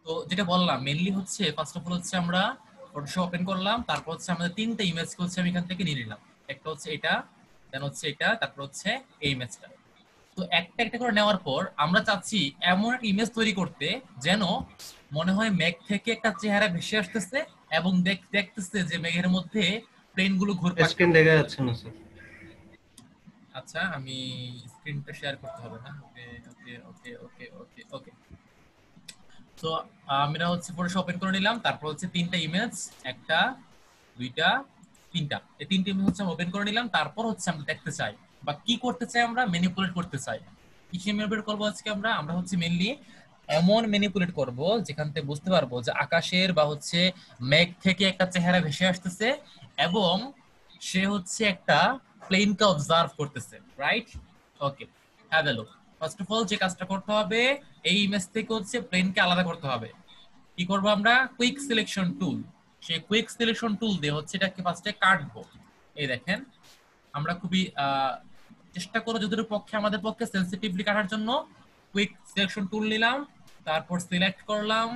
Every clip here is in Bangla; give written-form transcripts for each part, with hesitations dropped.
তো যেটা বললাম মেইনলি হচ্ছে ফার্স্ট অফ অল হচ্ছে আমরা ফটোশপ ওপেন করলাম, তারপর হচ্ছে আমাদের তিনটা ইমেজ হচ্ছে আমি এখান থেকে নিয়ে নিলাম। একটা হচ্ছে এটা, দেন হচ্ছে এটা, তারপর হচ্ছে এই ইমেজটা। তো একটা একটা করে নেওয়ার পর আমরা চাচ্ছি এমন একটা ইমেজ তৈরি করতে যেন মনে হয় মেঘ থেকে একটা চেহারা ভেসে আসতেছে এবং দেখতেছে যে মেঘের মধ্যে প্লেন গুলো ঘুরপাক স্ক্রিন খাচ্ছে। দেখা যাচ্ছে না স্যার। আচ্ছা আমি স্ক্রিনটা শেয়ার করতে হবে না? ওকে ওকে ওকে ওকে ওকে ওকে। তো আমরা হচ্ছে ফটোশপ ওপেন করে নিলাম, তারপর হচ্ছে তিনটা ইমেজ, একটা দুইটা তিনটা, এই তিনটা ইমেজ হচ্ছে ওপেন করে নিলাম। তারপর হচ্ছে আমরা দেখতে চাই বা কি করতে চাই, আমরা ম্যানিপুলেট করতে চাই। কিসে ম্যানিপুলেট করবো আজকে আমরা? আমরা হচ্ছে মেইনলি এমন ম্যানিপুলেট করব যেখান থেকে বুঝতে পারবো যে আকাশের বা হচ্ছে মেঘ থেকে একটা চেহারা ভেসে আসতেছে এবং সে হচ্ছে একটা প্লেনকে অবজার্ভ করতেছে, right? Okay, have a look. First of all যে কাজটা করতে হবে, এই ইমেজ থেকে হচ্ছে প্লেনকে আলাদা করতে হবে। কি করবো আমরা? Quick selection tool. সেই কুইক সিলেকশন টুল দিয়ে হচ্ছে এটাকে ফার্স্টে কাটবো। এই দেখেন, আমরা খুবই চেষ্টা করো যতটুকু পক্ষে আমাদের পক্ষে সেন্সিটিভলি কাটার জন্য। কুইক সিলেকশন টুল নিলাম, তারপর সিলেক্ট করলাম।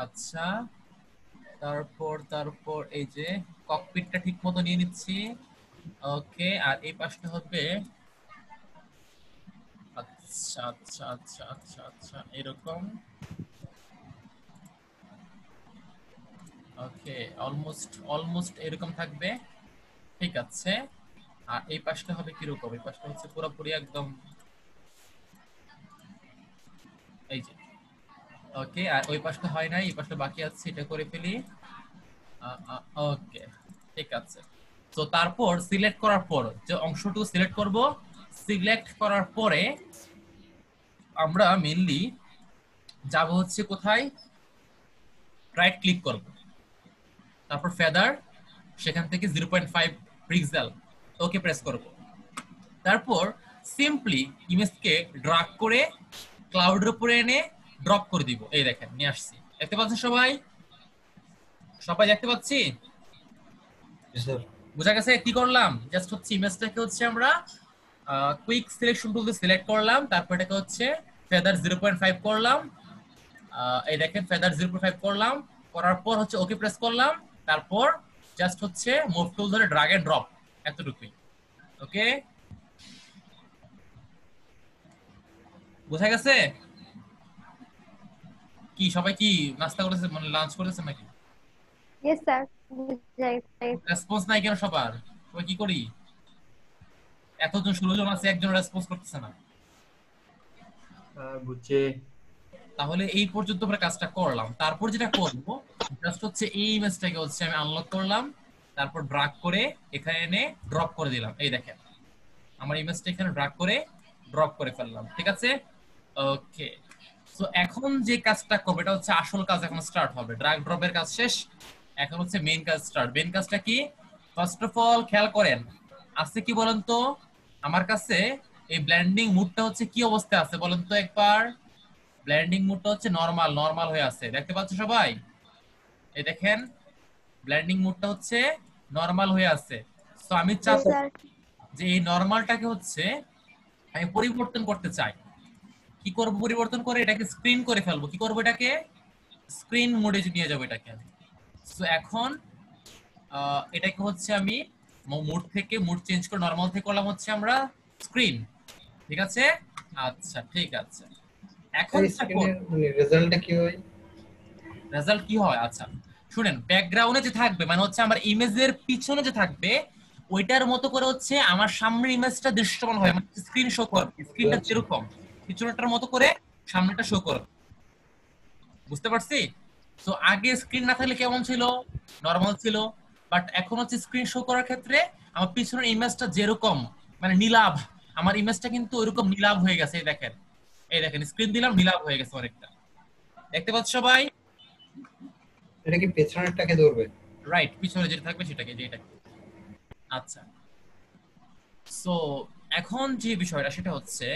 আচ্ছা, তারপর তারপর এই যে ককপিটটা ঠিক মতো নিয়ে নিচ্ছি। ওকে, আর এই পাশটা হবে। আচ্ছা আচ্ছা আচ্ছা আচ্ছা আচ্ছা, এরকম। ওকে, অলমোস্ট অলমোস্ট এরকম থাকবে। ঠিক আছে। আর এই পাশটা হবে কিরকম? এই পাশটা হচ্ছে পুরোপুরি একদম এই যে। ওকে, আর ওই পাশটা হয় নাই, এই পাশটা বাকি আছে, এটা করে ফেলি। ওকে, ঠিক আছে। তো তারপর সিলেক্ট করার পর যে অংশটুকু সিলেক্ট করব, সিলেক্ট করার পরে আমরা মেইনলি যাব হচ্ছে কোথায়, রাইট ক্লিক করব, তারপর ফেদার, সেখান থেকে 0.5 পিক্সেল, ওকে প্রেস করব। তারপর সিম্পলি ইমেজকে ড্রাগ করে ক্লাউডের উপরে এনে ড্রপ করে দিব। এই দেখেন নিয়ে আসছি, দেখতে পাচ্ছেন সবাই? সবাই দেখতে পাচ্ছি? জি স্যার। বোঝা গেছে কি করলাম? জাস্ট হচ্ছে ইমেজটাকে হচ্ছে আমরা কুইক সিলেকশন টুল দিয়ে সিলেক্ট করলাম, তারপর এটাকে হচ্ছে ফেদার 0.5 করলাম। এই দেখেন ফেদার 0.5 করলাম, করার পর হচ্ছে ওকে প্রেস করলাম। তারপর জাস্ট হচ্ছে মুভ টুল ধরে ড্রাগ এন্ড ড্রপ, এতটুকুই। ওকে, বোঝা গেছে? কি সবাই কি নাস্তা করেছে, মানে লাঞ্চ করেছে নাকি? ইয়েস স্যার, বুঝা গেছে। রেসপন্স নাই কেন সবার? সবাই কি করি? এতজন 16 জন আছে, একজন রেসপন্স করতেছে না। বুঝছে। তাহলে এই পর্যন্ত আমরা কাজটা করলাম। তারপর যেটা করব, জাস্ট হচ্ছে এই ইমেজটাকে হচ্ছে আমি আনলক করলাম, তারপর ড্রাগ করে এখানে এনে ড্রপ করে দিলাম। এই দেখেন আমার ইমেজটা এখানে ড্রাগ করে ড্রপ করে ফেললাম। ঠিক আছে, ওকে। সো এখন যে কাজটা করবে এটা হচ্ছে আসল কাজ, এখন স্টার্ট হবে। ড্রাগ ড্রপের কাজ শেষ, এখন হচ্ছে মেইন কাজ স্টার্ট। মেইন কাজটা কি? ফার্স্ট অফ অল খেয়াল করেন, আছে কি বলেন তো আমার কাছে? এই ব্লেন্ডিং মুডটা হচ্ছে কি অবস্থায় আছে বলেন তো একবার? ব্লেন্ডিং মুডটা হচ্ছে নরমাল, নরমাল হয়ে আছে, দেখতে পাচ্ছ সবাই? এই দেখেন ব্লেন্ডিং মুডটা হচ্ছে নরমাল হয়ে আছে। তো আমি ইয়েস চাচ্ছি স্যার। যে এই নরমালটাকে হচ্ছে আমি পরিবর্তন করতে চাই। কি করব পরিবর্তন করে? এটাকে স্ক্রিন করে ফেলবো। কি করব? এটাকে স্ক্রিন মোডে নিয়ে যাবো এটাকে। তো এখন এটাকে হচ্ছে আমি মুড থেকে মুড চেঞ্জ করে নরমাল থেকে করলাম হচ্ছে আমরা স্ক্রিন। ঠিক আছে, আচ্ছা ঠিক আছে। এখন এই যেটা স্ক্রিনের করব, মানে রেজাল্টটা কি হয়? রেজাল্ট কি হয়? আচ্ছা শুনেন, ব্যাকগ্রাউন্ডে যে থাকবে মানে হচ্ছে আমার ইমেজের পিছনে যে থাকবে ওইটার মতো করে হচ্ছে আমার সামনের ইমেজটা দৃশ্যমান হয়, মানে স্ক্রিন শো করবে। স্ক্রিনটা আচ্ছা। যেরকম পিছনেরটার মতো করে সামনেটা শো করবে। বুঝতে পারছি? তো আগে স্ক্রিন না থাকলে কেমন ছিল? নরমাল ছিল। বাট এখন হচ্ছে স্ক্রিন শো করার ক্ষেত্রে আমার পিছনের ইমেজটা যেরকম মানে নীলাভ, আমার ইমেজটা কিন্তু ওইরকম নীলাভ হয়ে গেছে। এই দেখেন, এই দেখেন স্ক্রিন দিলাম নীলাভ হয়ে গেছে অনেকটা। দেখতে পাচ্ছ সবাই? এটা কি পেছনেরটাকে ধরবে? রাইট, পিছনে যেটা থাকবে সেটাকে, যেটা। আচ্ছা, সো এখন যে বিষয়টা সেটা হচ্ছে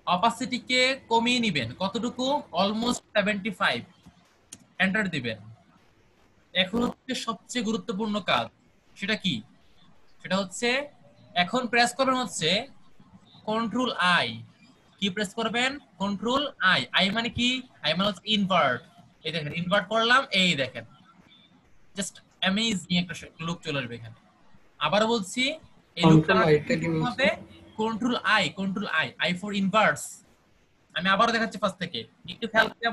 অপাসিটিকে কমিয়ে নিবেন কতটুকু? অলমোস্ট 75, এন্টার দিবেন। এখন হচ্ছে সবচেয়ে গুরুত্বপূর্ণ কাজ, সেটা কি? সেটা হচ্ছে এখন প্রেস করবেন হচ্ছে কন্ট্রোল আই, কি প্রেস করবেন? Control I. আই মানে কি? আই মানে হচ্ছে ইনভার্ট। এই দেখেন ইনভার্ট করলাম, এই দেখেন জাস্ট অ্যামেজিং একটা লুক চলে আসবে এখানে। আবার বলছি, এই লুকটা কন্ট্রোল আসতে আইটা কি কি করতে বলছে? হবে? Control I, control I, I for inverse. আমি আবারও দেখাচ্ছি ফার্স্ট থেকে, একটু খেয়াল করি।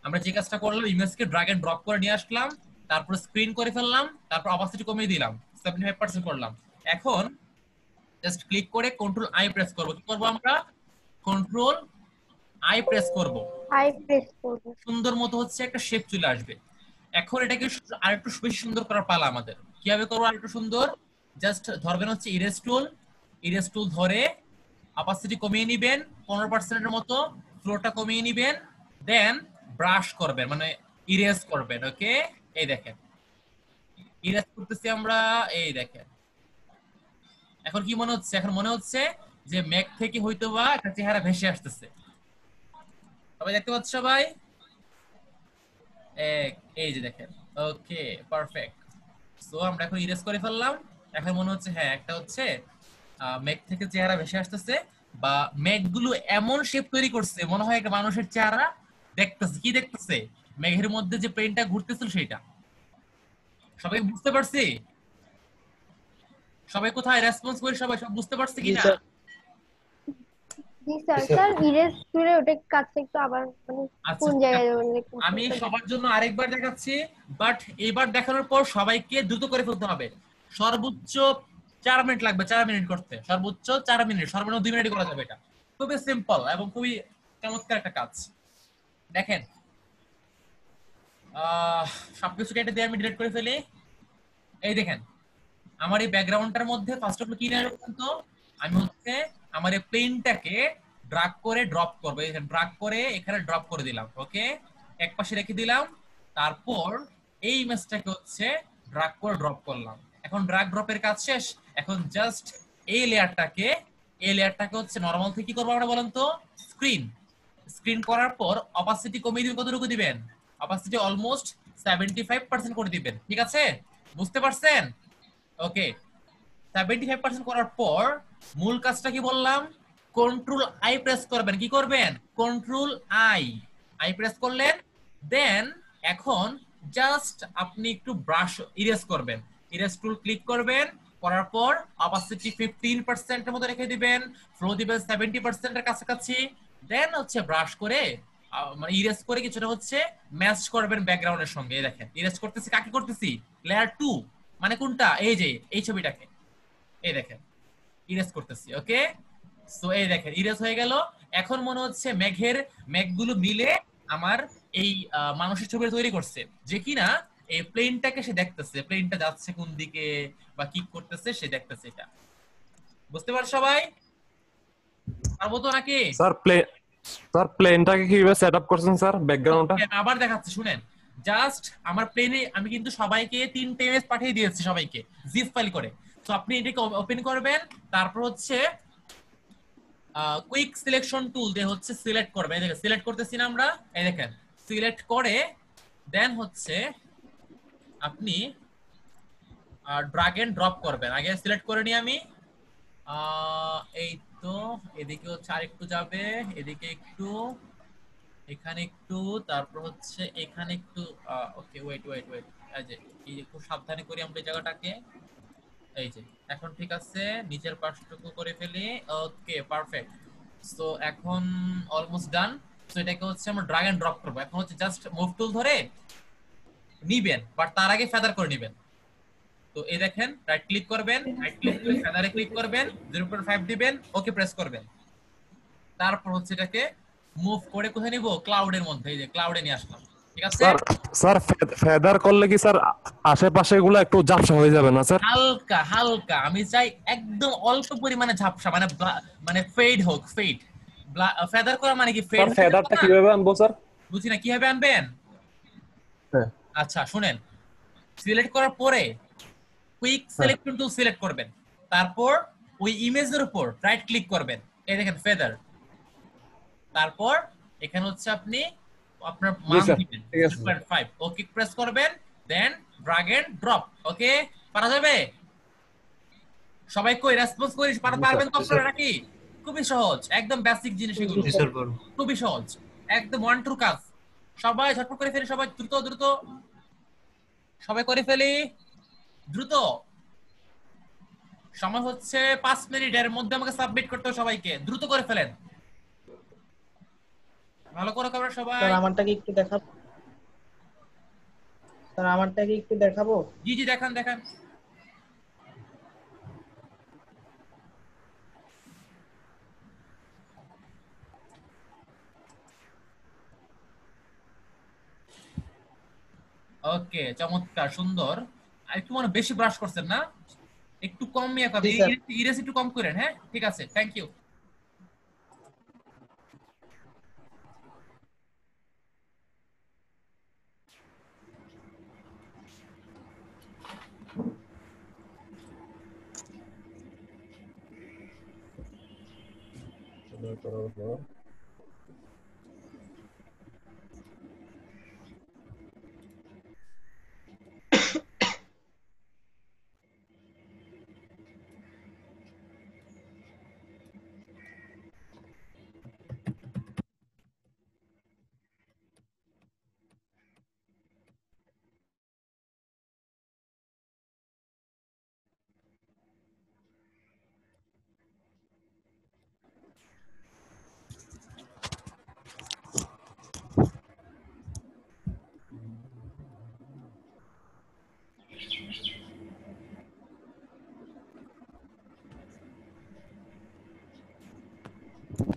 আমরা যে কাজটা করলাম, ইমেজকে ড্র্যাগ এন্ড ড্রপ করে নিয়ে আসলাম, তারপর স্ক্রিন করে ফেললাম, তারপর অপাসিটি কমিয়ে দিলাম, 75% করলাম। এখন জাস্ট ক্লিক করে কন্ট্রোল আই প্রেস করব। কি করব আমরা? কন্ট্রোল আই প্রেস করব, আই প্রেস করবো। সুন্দর মতো হচ্ছে একটা শেপ চলে আসবে। এখন এটাকে আরেকটু বেশি সুন্দর করার পালা আমাদের। কিভাবে করবো আরেকটু সুন্দর? জাস্ট ধরবেন হচ্ছে ইরেজ টুল, ইরেজ টুল ধরে অপাসিটি কমিয়ে নিবেন 15%-এর মতো, ফ্লোটা কমিয়ে নিবেন, দেন ব্রাশ করবেন, মানে ইরেজ করবেন। ওকে, এই দেখেন ইরেজ করতেছি আমরা, এই দেখেন। এখন কি মনে হচ্ছে? এখন মনে হচ্ছে যে মেঘ থেকে হয়তোবা একটা চেহারা ভেসে আসতেছে। সবাই দেখতে পাচ্ছ সবাই? এই যে দেখেন। ওকে, পারফেক্ট। সো আমরা এখন ইরেজ করে ফেললাম। এখন মনে হচ্ছে হ্যাঁ, একটা হচ্ছে মেঘ থেকে চেহারা ভেসে আসতেছে, বা মেঘগুলো এমন শেপ তৈরি করছে মনে হয় একটা মানুষের চেহারা দেখতেছে। কি দেখতেছে? মেঘের মধ্যে যে প্লেনটা ঘুরতেছিল সেটা। সবাই বুঝতে পারছি? সবাই কোথায় রেসপন্স করি? সবাই সব বুঝতে পারছে জি কিনা? স্যার। জি স্যার। স্যার স্যার ইরেজ টুলে ওটা কাজটা একটু আবার মানে আচ্ছা, কোন জায়গায় যাবেন একটু আমি একটু সবার জন্য আরেকবার দেখাচ্ছি, বাট এইবার দেখানোর পর সবাইকে দ্রুত করে ফেলতে হবে। সর্বোচ্চ 4 মিনিট লাগবে, 4 মিনিট করতে, সর্বোচ্চ 4 মিনিট, সর্বনিম্ন 2 মিনিটে করা যাবে। এটা খুবই সিম্পল এবং খুবই চমৎকার একটা কাজ। দেখেন, আহ সবকিছু কেটে দিয়ে আমি ডিলিট করে ফেলি। এই দেখেন, আমার এই ব্যাকগ্রাউন্ডটার মধ্যে ফার্স্ট অফ অল কি নেওয়া পর্যন্ত আমি হচ্ছে আমার এই প্লেনটাকে ড্রাগ করে ড্রপ করবো। এখানে ড্রাগ করে এখানে ড্রপ করে দিলাম। ওকে, এক পাশে রেখে দিলাম। তারপর এই ইমেজটাকে হচ্ছে ড্রাগ করে ড্রপ করলাম। এখন ড্রাগ ড্রপের কাজ শেষ। এখন জাস্ট এই লেয়ারটাকে হচ্ছে নরমাল থেকে কি করবো আমরা বলেন তো? স্ক্রিন। স্ক্রিন করার পর অপাসিটি কমিয়ে দিবেন। কতটুকু দিবেন? অপাসিটি অলমোস্ট 75% করে দিবেন। ঠিক আছে? বুঝতে পারছেন? ওকে, 75% করার পর মূল কাজটা কি বললাম? কন্ট্রোল আই প্রেস করবেন। কি করবেন? কন্ট্রোল আই, আই প্রেস করলেন। দেন এখন জাস্ট আপনি একটু ব্রাশ ইরেজ করবেন। ইরেজ টুল ক্লিক করবেন, করার পর অপাসিটি 15% এর মতো রেখে দিবেন, ফ্লো দিবেন 70% এর কাছাকাছি। দেন হচ্ছে ব্রাশ করে মানে ইরেজ করে কিছুটা হচ্ছে ম্যাচ করবেন ব্যাকগ্রাউন্ডের সঙ্গে। এই দেখেন ইরেজ করতেছি, কাকে করতেছি? লেয়ার 2, মানে কোনটা? এই যে এই ছবিটাকে, এই দেখেন ইরেজ করতেছি। ওকে, সো এই দেখেন ইরেজ হয়ে গেল। এখন মনে হচ্ছে মেঘগুলো মিলে আমার এই মানুষের ছবি তৈরি করছে, যে কিনা এই প্লেনটাকে সে দেখতেছে, প্লেনটা যাচ্ছে কোন দিকে বা কি করতেছে সে দেখতেছে। এটা বুঝতে পারছো সবাই? পারবো তো নাকি? স্যার প্লেনটাকে কিভাবে সেট আপ করছেন স্যার, ব্যাকগ্রাউন্ডটা? Okay, আমি আবার দেখাচ্ছি, শুনেন। জাস্ট আমার প্লেনে আমি কিন্তু সবাইকে 3টে ইমেজ পাঠিয়ে দিয়েছি, সবাইকে জিপ ফাইল করে। তো আপনি এটাকে ওপেন করবেন, তারপর হচ্ছে কুইক সিলেকশন টুল দিয়ে হচ্ছে সিলেক্ট করবেন। এই দেখেন সিলেক্ট করতেছি না আমরা, এই দেখেন সিলেক্ট করে দেন হচ্ছে আপনি ড্রাগ এন্ড ড্রপ করবেন। আগে সিলেক্ট করে নি আমি, এই তো এদিকে হচ্ছে আরেকটু যাবে, এদিকে একটু, এখানে একটু, তারপর হচ্ছে এখানে একটু। ওকে, ওয়েট ওয়েট ওয়েট, এই যে খুব সাবধানে করি আমরা এই জায়গাটাকে। এই যে এখন ঠিক আছে, নিচের পাশটুকু করে ফেলি। ওকে, পারফেক্ট। সো এখন অলমোস্ট ডান। সো এটাকে হচ্ছে আমরা ড্র্যাগ এন্ড ড্রপ করব। এখন হচ্ছে জাস্ট মুভ টুল ধরে নিবেন, বাট তার আগে ফেদার করে নিবেন। তো এই দেখেন, রাইট ক্লিক করবেন, রাইট ক্লিক করে ফেদারে ক্লিক করবেন, 0.5 দিবেন, ওকে প্রেস করবেন। তারপর হচ্ছে এটাকে মুভ করে কোথায় নিব? ক্লাউডের মধ্যে। এই যে ক্লাউডে নিয়ে আসলাম। ঠিক আছে? স্যার স্যার ফেদার করলে কি স্যার আশেপাশে গুলো একটু ঝাপসা হয়ে যাবে না স্যার? হালকা হালকা, আমি চাই একদম অল্প পরিমাণে ঝাপসা, মানে মানে ফেড হোক, ফেড। ফেদার করা মানে কি ফেড স্যার ফেদারটা কিভাবে আনবো স্যার? বুঝি না, কিভাবে আনবেন? হ্যাঁ আচ্ছা শুনেন, সিলেক্ট করার পরে কুইক হ্যাঁ। সিলেকশন টুল সিলেক্ট করবেন, তারপর ওই ইমেজের উপর রাইট ক্লিক করবেন, এই দেখেন ফেদার। তারপর এখানে হচ্ছে আপনি আপনার জি মান স্যার, দিবেন ঠিক আছে স্যার। 0.5, ওকে প্রেস করবেন, দেন ড্র্যাগ এন্ড ড্রপ। ওকে, পারা যাবে? সবাই কই রেসপন্স করি, জি স্যার। পারবেন তো আপনারা নাকি? খুবই সহজ, একদম বেসিক জিনিস এগুলো, জি স্যার বলুন। খুবই সহজ, একদম ওয়ান টু কাজ। সবাই ঝটপট করে ফেলি, সবাই দ্রুত দ্রুত, সবাই করে ফেলি দ্রুত। সময় হচ্ছে 5 মিনিট, এর মধ্যে আমাকে সাবমিট করতে হবে সবাইকে, দ্রুত করে ফেলেন, ভালো করে করবেন সবাই। স্যার আমারটা কি একটু দেখাবো? জি জি, দেখান দেখান। ওকে, চমৎকার, সুন্দর। আর একটু মনে হয় বেশি ব্রাশ করছেন না, একটু কম ইয়ে জি করবেন, স্যার। ইরেজ একটু কম করেন। হ্যাঁ ঠিক আছে, থ্যাংক ইউ।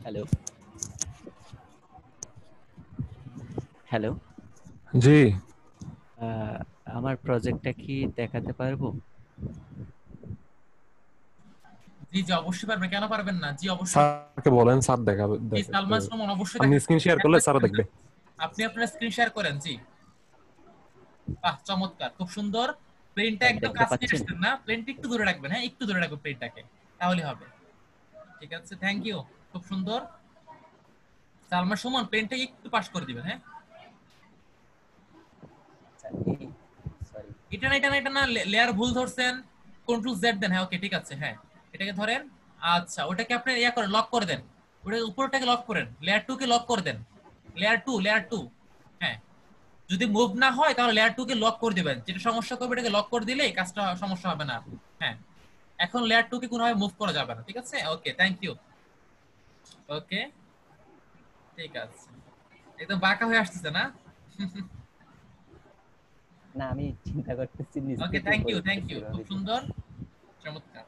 Hello, hello. জি আমার প্রজেক্টটা কি দেখাতে পারবো? জি জি, অবশ্যই পারবেন, কেন পারবেন না, জি অবশ্যই। স্যারকে বলেন, স্যার দেখাবে জি, সালমান সুমন অবশ্যই আপনি দেখাতে স্ক্রিন শেয়ার করলে স্যার দেখবে। আপনি আপনার স্ক্রিন শেয়ার করেন। জি, বাহ, চমৎকার, খুব সুন্দর। প্লেনটা স্যার একদম দেখতে কাছে নিয়ে পাচ্ছেন? আসছেন না, প্লেনটা একটু দূরে রাখবেন। হ্যাঁ, একটু দূরে রাখবেন প্লেনটাকে, তাহলে হবে। ঠিক আছে, থ্যাংক ইউ, খুব সুন্দর। সালমান সুমন, প্লেনটা একটু পাস করে দিবেন। হ্যাঁ, স্যার সরি। এটা না, এটা না, এটা না, লেয়ার ভুল ধরছেন, কন্ট্রোল জেড দেন। হ্যাঁ, ওকে, ঠিক আছে, হ্যাঁ, এটাকে ধরেন। আচ্ছা, ওটাকে আপনি ইয়া করেন, লক করে দেন, ওটা উপরটাকে লক করেন, লেয়ার 2 কে লক করে দেন, লেয়ার 2। হ্যাঁ, যদি মুভ না হয় তাহলে লেয়ার 2 কে লক করে দিবেন, যেটা সমস্যা করবে এটাকে লক করে দিলেই কাজটা সমস্যা হবে না। হ্যাঁ, এখন লেয়ার 2 কে কোনোভাবে মুভ করা যাবে না। ঠিক আছে, ওকে, থ্যাংক ইউ। ওকে, ঠিক আছে, একদম বাঁকা হয়ে আসতেছে না? না, আমি চিন্তা করতেছি নিচ ওকে, থেকে থ্যাংক ইউ, উপরে থ্যাংক উঠতেছি ইউ, খুব এভাবে চিন্তা। সুন্দর, চমৎকার।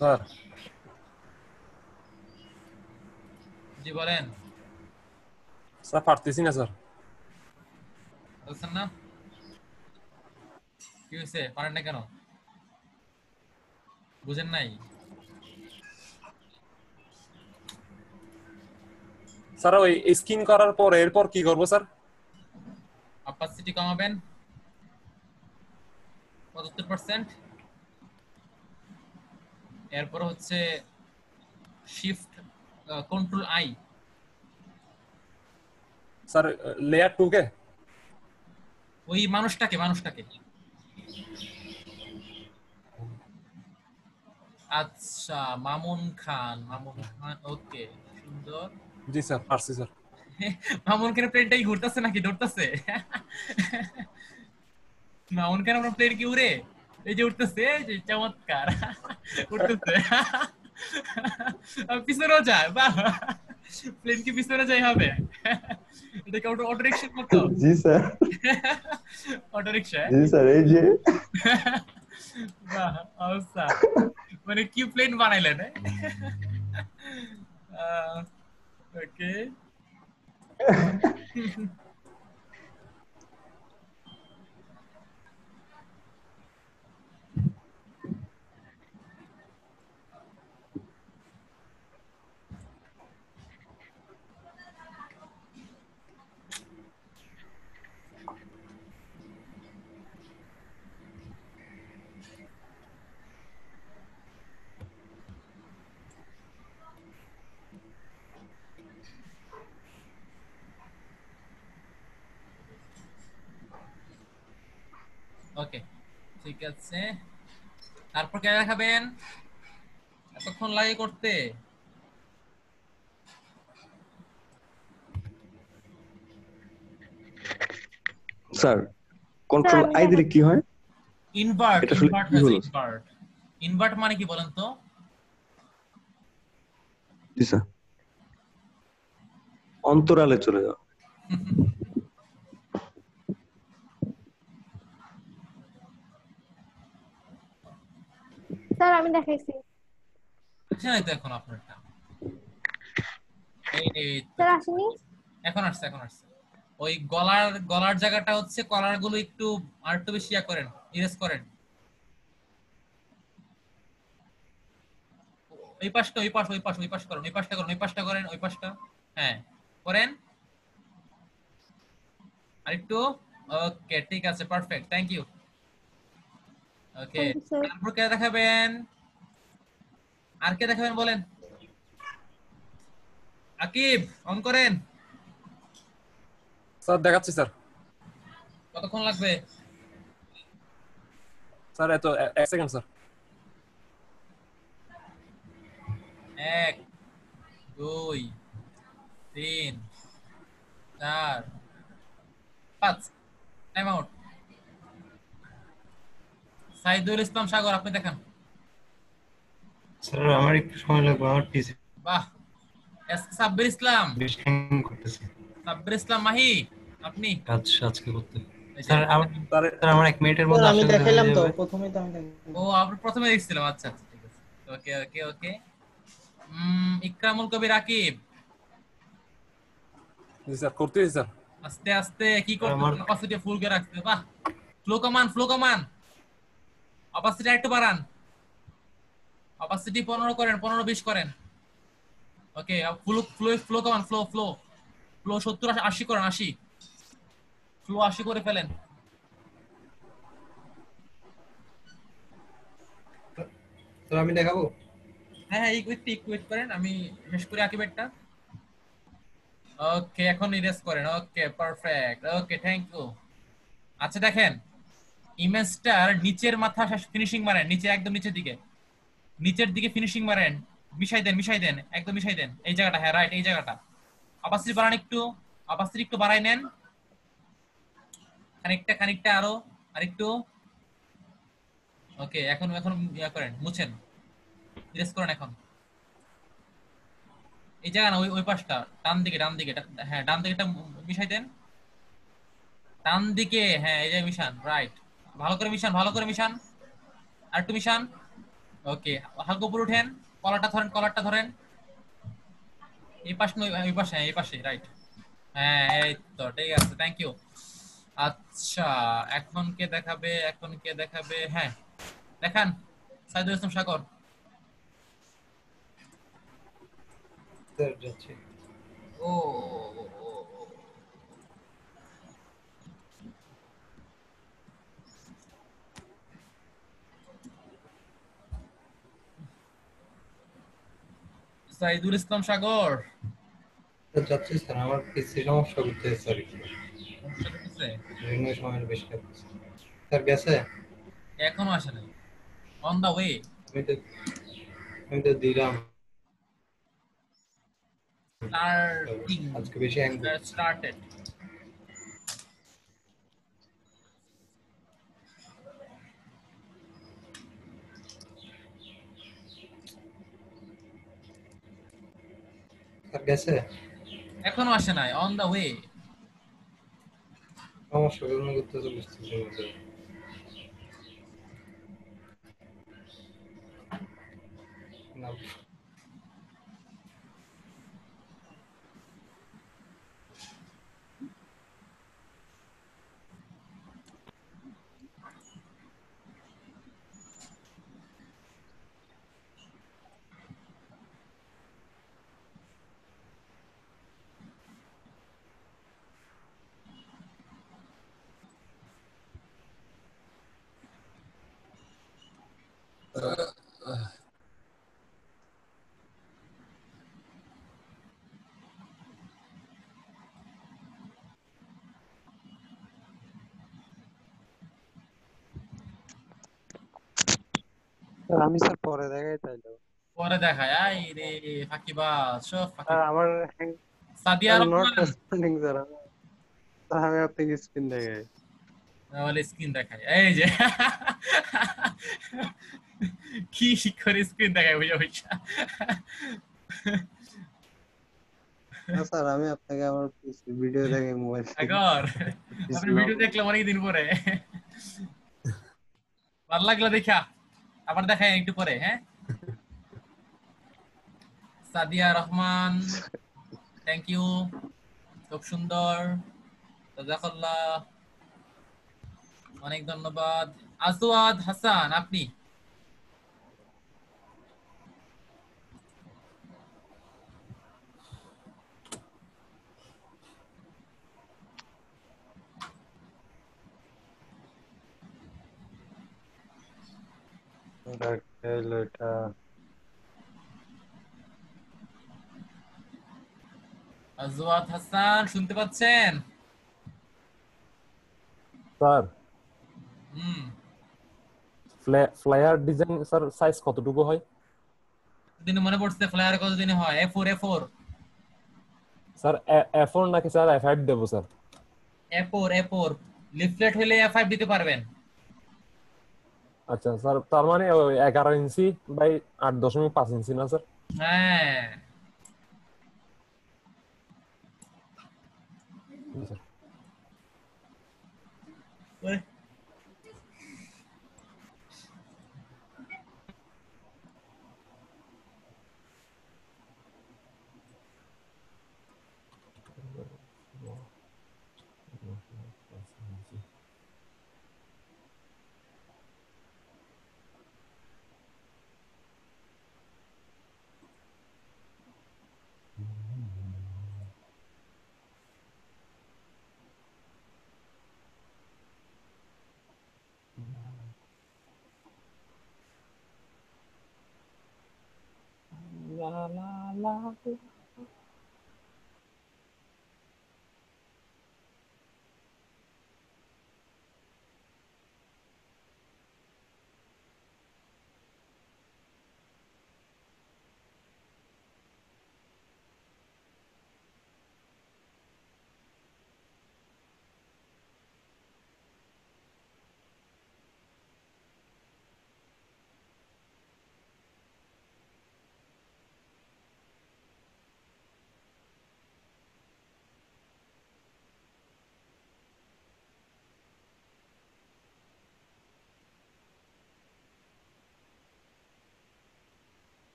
স্যার জি বলেন। স্যার পারতেছি না স্যার। বলছেন না, কি হয়েছে, পারেন না কেন, বুঝেন নাই? স্যার ওই স্ক্রিন করার পর এরপর কি করব স্যার? অপাসিটি কমাবেন 75%। এরপর হচ্ছে shift control I. Sir layer 2 কে? ওই মানুষটাকে। আচ্ছা, মামুন খান, ওকে, সুন্দর। জি স্যার, পারছি স্যার। মামুন খানের প্লেনটাই ঘুরতেছে নাকি দৌড়তেছে? মামুন খান আপনার প্লেন কি উড়ে? এই যে উঠতেছে, এই যে চমৎকার, উঠতেছে। পিছনেও যায়, বাহ, প্লেন কি পিছনে যাই হবে? এটা কি অটো রিক্সার মতো? জি স্যার। Auto rickshaw. জি স্যার, এই যে বাহ, অবস্থা, মানে কি প্লেন বানাইলেন? ওকে। ওকে, ঠিক আছে। তারপর কে দেখাবেন? এতক্ষণ লাগে করতে। স্যার স্যার কন্ট্রোল আমি আই দিলে দেখাচ্ছি। কি হয়? ইনভার্ট, এটা আসলে ইনভার্ট কি হয়েছে, হলো? ইনভার্ট। ইনভার্ট মানে কি বলেন তো? জি স্যার, অন্তরালে চলে যাও। স্যার আমি দেখাইছি। আসে নাই তো এখন আপনারটা। এই তো, স্যার আসেনি। এখন আসছে, এখন আসছে। ওই গলার গলার জায়গাটা হচ্ছে, কলার গুলো একটু আর একটু বেশি করেন, ইরেজ করেন। ওই পাশটা, ওই পাশ, ওই পাশ, ওই পাশ করেন, ওই পাশটা করেন, ওই পাশটা করেন, ওই পাশটা। হ্যাঁ, করেন আরেকটু। ওকে, ঠিক আছে, perfect, thank you. Okay, thank you sir. তারপর কে দেখাবেন? আর কে দেখাবেন বলেন? আকিব, অন করেন। স্যার দেখাচ্ছি স্যার। কতক্ষণ লাগবে? স্যার এত 1 second sir. 1, 2, 3, 4, 5, time out. Saidul Islam Sagar, আপনি দেখান। স্যার আমার একটু সময় লাগবে, আমার পিসি বাহ। সাব্বির ইসলাম, বেশ হ্যাং করতেছে সাব্বির ইসলাম মাহি, আপনি। কাজ আজকে করতে। এই যে, স্যার আমার স্যার স্যার আমার 1 মিনিটের স্যার মধ্যে আমি আশা করি হয়ে দেখাইলাম তো, যাবে। প্রথমেই তো আমি দেখাইলাম। ও আপনি প্রথমে দেখছিলাম, আচ্ছা আচ্ছা, ঠিক আছে। ওকে ওকে ওকে। ইকরামুল কবির আকিব, জি স্যার, করতেছি স্যার। আস্তে আস্তে কি স্যার করতে, আমার ক্যাপাসিটি ফুল করে রাখতে। বাহ, ফ্লো কমান, ফ্লো কমান, ক্যাপাসিটি একটু বাড়ান। ক্যাপাসিটি 15 করেন, 15-20 করেন। ওকে, ফ্লো ফ্লো ফ্লো কমান, ফ্লো ফ্লো ফ্লো 70-80 করেন, 80, ফ্লো 80 করে ফেলেন। স্যার আমি দেখাবো। হ্যাঁ হ্যাঁ, একটু ইকুইট করেন, আমি শেষ করে আকিবেরটা। ওকে, এখন ইরেজ করেন। Okay, perfect. Okay, thank you. আচ্ছা দেখেন, ইমেজটার নিচের মাথা ফিনিশিং মারেন, নিচে একদম নিচের দিকে, নিচের দিকে ফিনিশিং মারেন। মিশাই দেন, মিশাই দেন, একদম মিশাই দেন এই জায়গাটা। হ্যাঁ, রাইট, এই জায়গাটা। অপাসিটি বাড়ান একটু, অপাসিটি একটু বাড়াই নেন, খানিকটা খানিকটা আরো, আরেকটু। ওকে, এখন এখন ইয়া করেন, মুছেন, ইরেজ করেন এখন। এই জায়গা না, ওই ওই পাশটা, ডান দিকে, ডান দিকে, হ্যাঁ ডান দিকেটা মিশাই দেন, ডান দিকে, হ্যাঁ এই যে মিশান, রাইট। ভালো করে মিশান, ভালো করে মিশান, আর একটু মিশান। ওকে, হালকা উপরে উঠেন, কলারটা ধরেন, কলারটা ধরেন। এই পাশ নয়, এই পাশে, হ্যাঁ এই পাশে, রাইট। হ্যাঁ, এই তো ঠিক আছে, থ্যাংক ইউ। আচ্ছা, এখন কে দেখাবে, এখন কে দেখাবে? হ্যাঁ, দেখান, সাইদুল ইসলাম সাগর। স্যার যাচ্ছি। ও, সাইদুল ইসলাম সাগর, স্যার যাচ্ছি স্যার, আমার পিসি সমস্যা করতেছে স্যার, সমস্যা করতেছে? বিভিন্ন সময় বেশি লাগতেছে। স্যার গেছে? এখনো আসে নাই, অন দা ওয়ে। আমি তো আমি তো দিলাম। স্টার্টিং, আজকে বেশি হ্যাং করতেছে। স্টার্টেড। স্যার গেছে? এখনো আসে নাই, অন দা ওয়ে। সমস্যা কেন করতেছে বুঝতেছি না স্যার। না, স্যার আমি স্যার পরে দেখাই তাইলে। পরে দেখায় আই রে ফাঁকিবাজ সব ফাঁকি। স্যার আমার Sadia not Rahman responding sir. Sir আমি আপনাকে স্ক্রিন দেখাই। বলে স্ক্রিন দেখায় এই যে কি করে স্ক্রিন দেখায় বুঝা বুঝা। না স্যার আমি আপনাকে আমার ভিডিও দেখাই মোবাইল থেকে। আগর পিসি আপনি ভিডিও দেখলাম অনেকদিন পরে, ভালো লাগলো দেখা, আবার দেখায় একটু পরে। হ্যাঁ সাদিয়া রহমান, থ্যাংক ইউ, খুব সুন্দর, জাযাকাল্লাহ, অনেক ধন্যবাদ। আসওয়াদ হাসান আপনি? দেখাইলো এটা। আসওয়াদ হাসান শুনতে পাচ্ছেন? স্যার হুম, ফ্লায়ার ডিজাইন স্যার সাইজ কতটুকু হয়? দিন মনে পড়ছে ফ্লায়ার কতদিনে হয়? A4 A4 স্যার A4 নাকি স্যার A5 দেবো স্যার? A4 A4 লিফলেট হলে A5 দিতে পারবেন। আচ্ছা স্যার, তার মানে ওই 11 ইঞ্চি বাই 8.5 ইঞ্চি না স্যার? হ্যাঁ জি স্যার। ওই,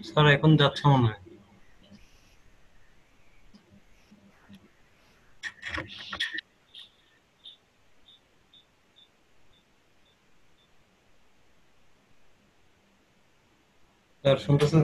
স্যার এখন যাচ্ছে মনে হয়। স্যার শুনতেছেন?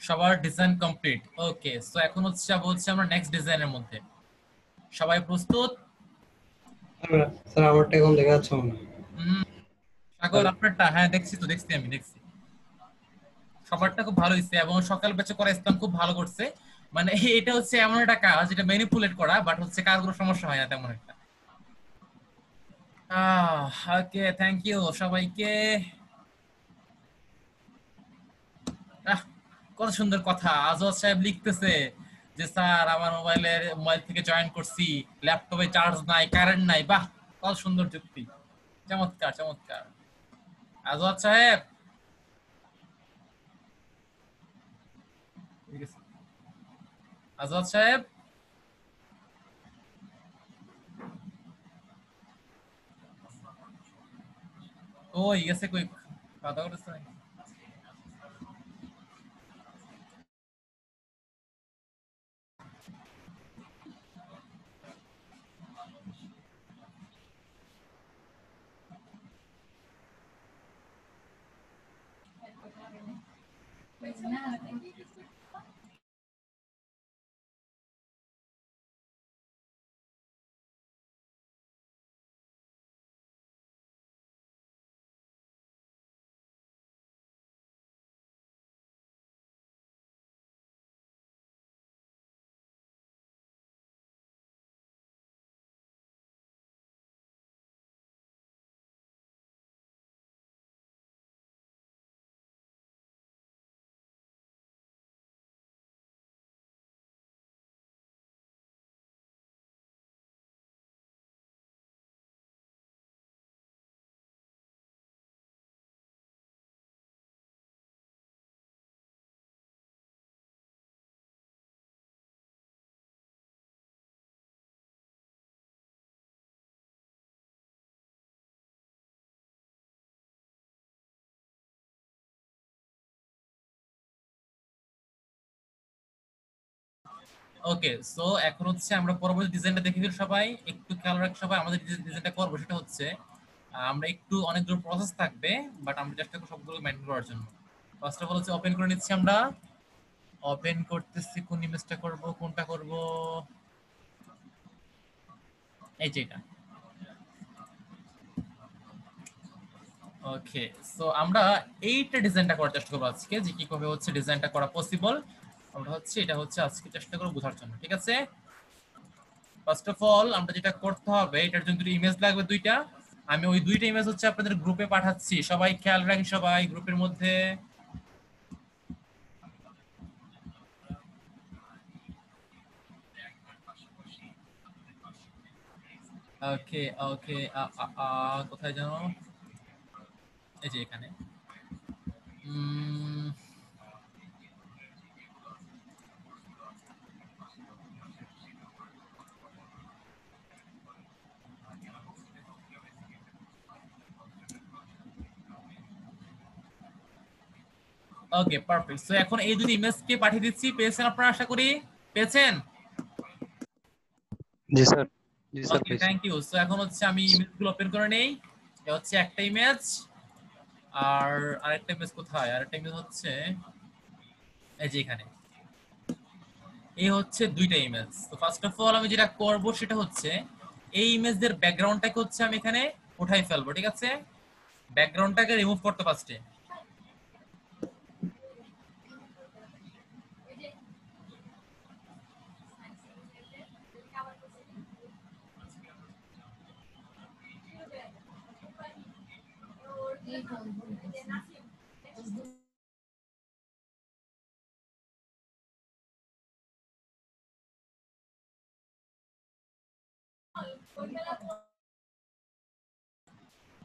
সবার ডিজাইন কমপ্লিট। ওকে, সো এখন হচ্ছে যাব হচ্ছে আমরা নেক্সট ডিজাইনের মধ্যে। সবাই প্রস্তুত? স্যার আমারটা এখন দেখা যাচ্ছে মনে হয়। সাগর আপনারটা? হ্যাঁ দেখছি তো, দেখছি, আমি দেখছি। সবারটা খুব ভালো হয়েছে এবং সকাল ব্যাচে করা ইসলাম খুব ভালো করছে। মানে এটা হচ্ছে এমন একটা কাজ যেটা ম্যানিপুলেট করা, বাট হচ্ছে কার কোনো সমস্যা হয় না তেমন একটা। ওকে, থ্যাংক ইউ সবাইকে। কত সুন্দর কথা। আজওয়াজ সাহেব লিখতেছে যে স্যার আমার মোবাইল থেকে জয়েন করছি, ল্যাপটপে চার্জ নাই, কারেন্ট নাই। বাহ, কত সুন্দর যুক্তি। চমৎকার চমৎকার। আজওয়াজ সাহেব, ঠিক আছে। আজওয়াজ সাহেব, কই গেছে? কই খাওয়া দাওয়া করতেছে নাকি? ওকে, সো এখন হচ্ছে আমরা পরবর্তী ডিজাইনটা দেখে ফেলি। সবাই একটু খেয়াল রাখ, সবাই আমাদের ডিজাইনটা করবো সেটা হচ্ছে আমরা একটু অনেকগুলো প্রসেস থাকবে, বাট আমরা চেষ্টা করব সবগুলো মেইনটেইন করার জন্য। ফার্স্ট অফ অল হচ্ছে ওপেন করে নিচ্ছি আমরা। ওপেন করতেছি, কোন ইমেজটা করব, কোনটা করব, এই যে এটা। ওকে, সো আমরা এইটা ডিজাইনটা করার চেষ্টা করব আজকে, যে কিভাবে হচ্ছে ডিজাইনটা করা পসিবল। আমরা হচ্ছে এটা হচ্ছে আজকে চেষ্টা করব বোঝার জন্য, ঠিক আছে? ফার্স্ট অফ অল আমরা যেটা করতে হবে, এটার জন্য দুটো ইমেজ লাগবে, দুইটা। আমি ওই দুইটা ইমেজ হচ্ছে আপনাদের গ্রুপে পাঠাচ্ছি, সবাই খেয়াল রাখি, সবাই গ্রুপের মধ্যে। ওকে ওকে, কোথায় জানো, এই যে এখানে। ওকে, পারফেক্ট। সো এখন এই দুটো ইমেজকে পাঠিয়ে দিচ্ছি, পেয়েছেন আপনারা আশা করি? পেয়েছেন? জি স্যার, জি স্যার ওকে, পেয়েছি। Thank you. সো এখন হচ্ছে আমি ইমেজগুলো ওপেন করে নেই। এটা হচ্ছে একটা ইমেজ, আর আরেকটা ইমেজ কোথায়? আরেকটা ইমেজ হচ্ছে এই যে এখানে। এই হচ্ছে দুইটা ইমেজ। তো ফার্স্ট অফ অল আমি যেটা করব সেটা হচ্ছে এই ইমেজদের ব্যাকগ্রাউন্ডটাকে হচ্ছে আমি এখানে উঠাই ফেলবো, ঠিক আছে? ব্যাকগ্রাউন্ডটাকে রিমুভ করতে ফার্স্টে।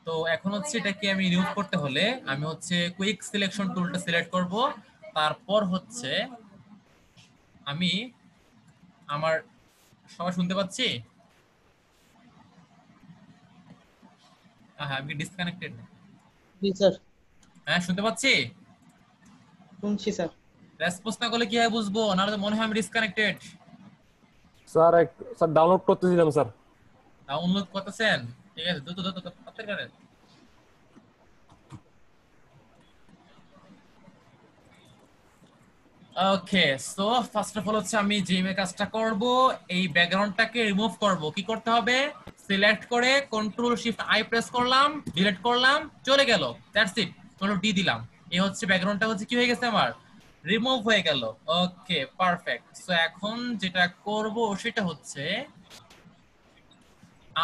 তো এখন হচ্ছে এটাকে আমি রিমুভ করতে হলে আমি হচ্ছে কুইক সিলেকশন টুলটা সিলেক্ট করব। তারপর হচ্ছে আমি আমার, সবাই শুনতে পাচ্ছি? হ্যাঁ, আমি ডিসকানেক্টেড। জি স্যার, হ্যাঁ, শুনতে পাচ্ছি। শুনছি স্যার। রেসপন্স না করলে কিভাবে বুঝবো? নাহলে তো মনে হয় আমি ডিসকানেক্টেড। স্যার স্যার ডাউনলোড করতেছিলাম স্যার। ডাউনলোড করতেছেন? ঠিক আছে, দ্রুত দ্রুত দ্রুত তাড়াতাড়ি করেন। ওকে, সো ফার্স্ট অফ অল হচ্ছে আমি যে কাজটা করব, এই ব্যাকগ্রাউন্ডটাকে রিমুভ করব। কি করতে হবে? সিলেক্ট করে কন্ট্রোল শিফট আই প্রেস করলাম, ডিলিট করলাম, চলে গেল। That's it. কন্ট্রোল ডি দিলাম। এই হচ্ছে ব্যাকগ্রাউন্ডটা হচ্ছে কি হয়ে গেছে আমার, রিমুভ হয়ে গেল। ওকে, পারফেক্ট। সো এখন যেটা করব সেটা হচ্ছে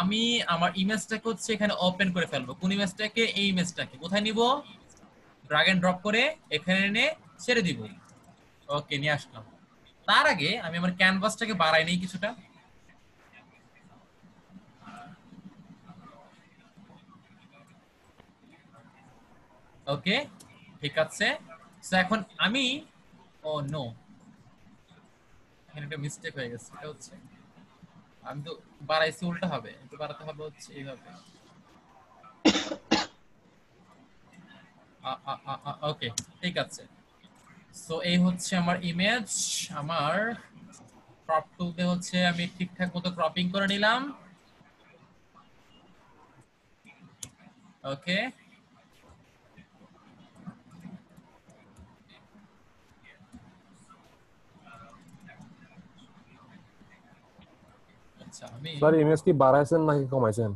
আমি আমার ইমেজটাকে হচ্ছে এখানে ওপেন করে ফেলবো। কোন ইমেজটাকে? এই ইমেজটাকে। কোথায় নিব? ড্র্যাগ এন্ড ড্রপ করে এখানে এনে ছেড়ে দিব। ওকে, নিয়ে আসলাম। তার আগে আমি আমার ক্যানভাসটাকে বাড়াই নেই কিছুটা। ওকে, ঠিক আছে। সো এখন আমি, ও নো, এখানে একটা মিস্টেক হয়ে গেছে। এটা হচ্ছে আমি তো বাড়াইছি উল্টা হবে, একটু বাড়াতে হবে হচ্ছে এইভাবে। ওকে, ঠিক আছে। সো এই হচ্ছে আমার ইমেজ। আমার ক্রপ টুল দিয়ে হচ্ছে আমি ঠিকঠাক মতো ক্রপিং করে নিলাম। ওকে, আচ্ছা, আমি স্যার ইমেজ কি বাড়াইছেন নাকি কমাইছেন?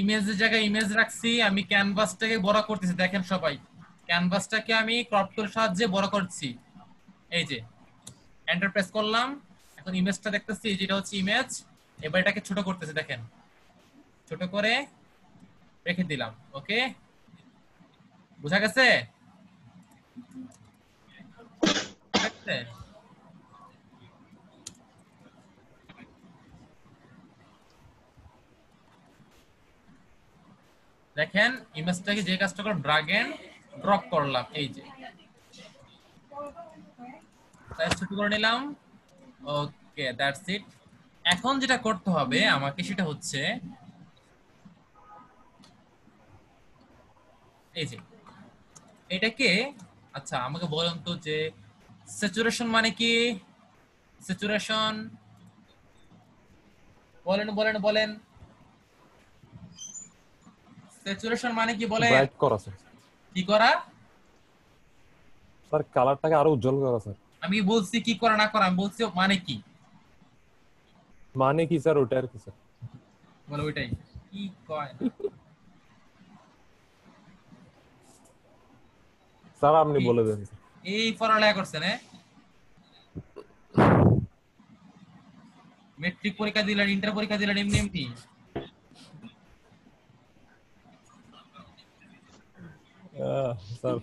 ইমেজের জায়গায় ইমেজ রাখছি, আমি ক্যানভাসটাকে বড় করতেছি। দেখেন সবাই, ক্যানভাসটাকে আমি ক্রপ টুল সাহায্যে বড় করছি। এই যে এন্টার প্রেস করলাম, এখন ইমেজটা দেখতেছি, যেটা হচ্ছে ইমেজ। এবার এটাকে ছোট করতেছি, দেখেন, ছোট করে রেখে দিলাম। ওকে, বুঝা গেছে? বুঝা গেছে? দেখেন ইমেজটাকে যে কাজটা করে ড্র্যাগ এন্ড ড্রপ করলাম, এই যে সাইজ ছোট করে নিলাম। ওকে, দ্যাটস ইট। এখন যেটা করতে হবে আমাকে সেটা হচ্ছে এই যে এটাকে, আচ্ছা আমাকে বলেন তো যে স্যাচুরেশন মানে কি? স্যাচুরেশন বলেন বলেন বলেন স্যাচুরেশন মানে কি বলেন? ব্রাইট করা স্যার। কি করা? স্যার কালারটাকে আরো উজ্জ্বল করা স্যার। আমি বলছি কি করা না করা, আমি বলছি মানে কি। মানে কি স্যার ওটা আর কি স্যার? বলে ওইটাই কি কয় না। স্যার আপনি বলে দেন স্যার। এই পড়ালেখা করছেন মেট্রিক পরীক্ষা দিলেন, ইন্টার পরীক্ষা দিলেন এমনি এমনি? স্যার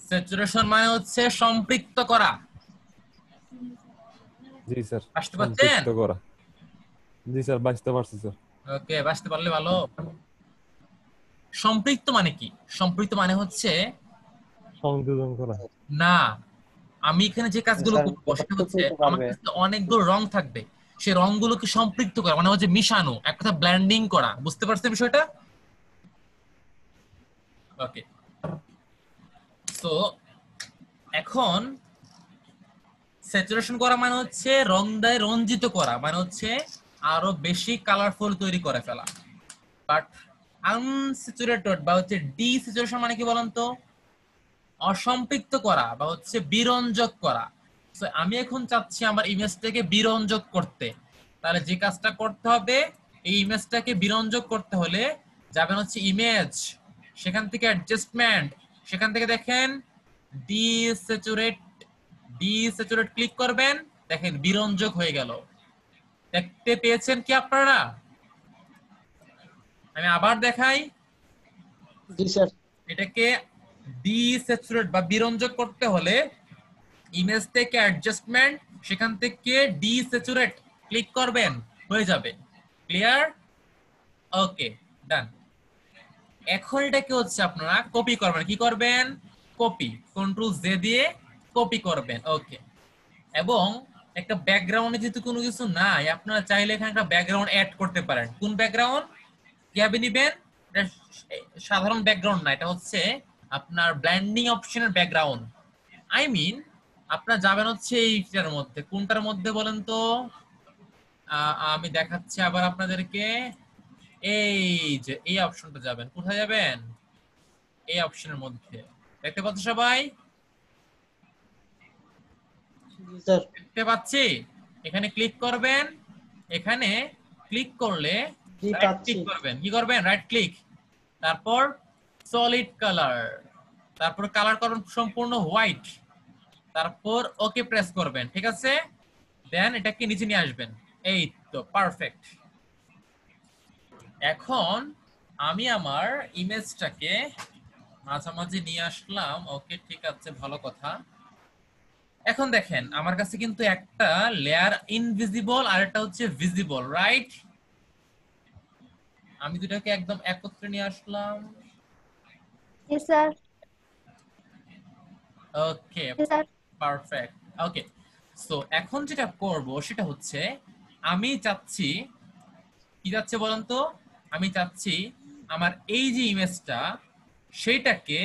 স্যাচুরেশন মানে হচ্ছে সম্পৃক্ত করা। জি স্যার। বুঝতে পারছেন? সম্পৃক্ত করা। জি স্যার বুঝতে পারছি স্যার। ওকে, বুঝতে পারলে ভালো। সম্পৃক্ত মানে কি? সম্পৃক্ত মানে হচ্ছে সংযোজন করা। না, আমি এখানে যে কাজগুলো স্যার করবো সেটা হচ্ছে করতে আমার পারবে। কাছে অনেকগুলো রং থাকবে, সেই রংগুলোকে সম্পৃক্ত করা মানে হচ্ছে মিশানো, এক কথা ব্লেন্ডিং করা। বুঝতে পারছেন বিষয়টা? ওকে, তো এখন স্যাচুরেশন করা মানে হচ্ছে রং দিয়ে রঞ্জিত করা, মানে হচ্ছে আরো বেশি কালারফুল তৈরি করে ফেলা। বাট আনস্যাচুরেটেড বা হচ্ছে ডিস্যাচুরেশন মানে কি বলেন তো? অসম্পৃক্ত করা বা হচ্ছে বিরঞ্জক করা। সো আমি এখন চাচ্ছি আমার ইমেজটাকে বিরঞ্জক করতে, তাহলে যে কাজটা করতে হবে, এই ইমেজটাকে বিরঞ্জক করতে হলে যাবেন হচ্ছে ইমেজ, সেখান থেকে অ্যাডজাস্টমেন্ট, সেখান থেকে দেখেন ডিস্যাচুরেট, ডিস্যাচুরেট ক্লিক করবেন, দেখেন বিরঞ্জক হয়ে গেল। দেখতে পেয়েছেন কি আপনারা? আমি আবার দেখাই, জি স্যার। এটাকে ডিস্যাচুরেট বা বিরঞ্জক করতে হলে ইমেজ থেকে অ্যাডজাস্টমেন্ট, সেখান থেকে ডিস্যাচুরেট ক্লিক করবেন, হয়ে যাবে। ক্লিয়ার? ওকে, ডান। এখন এটাকে হচ্ছে আপনারা কপি করবেন। কি করবেন? কপি, কন্ট্রোল জে দিয়ে কপি করবেন। ওকে, এবং একটা ব্যাকগ্রাউন্ডে যেহেতু কোনো কিছু নাই, আপনারা চাইলে এখানে একটা ব্যাকগ্রাউন্ড অ্যাড করতে পারেন। কোন ব্যাকগ্রাউন্ড কিভাবে নিবেন? এটা সাধারণ ব্যাকগ্রাউন্ড না, এটা হচ্ছে আপনার ব্লেন্ডিং অপশনের ব্যাকগ্রাউন্ড। আই মিন আপনারা যাবেন হচ্ছে এইটার মধ্যে, কোনটার মধ্যে বলেন তো? আমি দেখাচ্ছি আবার আপনাদেরকে, এই যে এই অপশনটা যাবেন। কোথায় যাবেন? এই অপশনের মধ্যে, দেখতে পাচ্ছ সবাই? জি স্যার। দেখতে পাচ্ছি? এখানে ক্লিক করবেন, এখানে ক্লিক করলে জি রাইট পাচ্ছি। ক্লিক করবেন। কি করবেন? রাইট ক্লিক, তারপর সলিড কালার, তারপর কালার করবেন সম্পূর্ণ হোয়াইট, তারপর ওকে প্রেস করবেন। ঠিক আছে, দেন এটাকে নিচে নিয়ে আসবেন। এই তো পারফেক্ট। এখন আমি আমার ইমেজটাকে মাঝামাঝি নিয়ে আসলাম। ওকে, ঠিক আছে, ভালো কথা। এখন দেখেন আমার কাছে কিন্তু একটা লেয়ার ইনভিজিবল আর একটা হচ্ছে ভিজিবল, রাইট? আমি দুটাকে একদম একত্রে নিয়ে আসলাম। জি স্যার। ওকে, জি স্যার। পারফেক্ট। ওকে, সো এখন যেটা করব সেটা হচ্ছে আমি চাচ্ছি, কি যাচ্ছে বলেন তো? আমি চাচ্ছি আমার এই যে ইমেজটা, সেইটাকে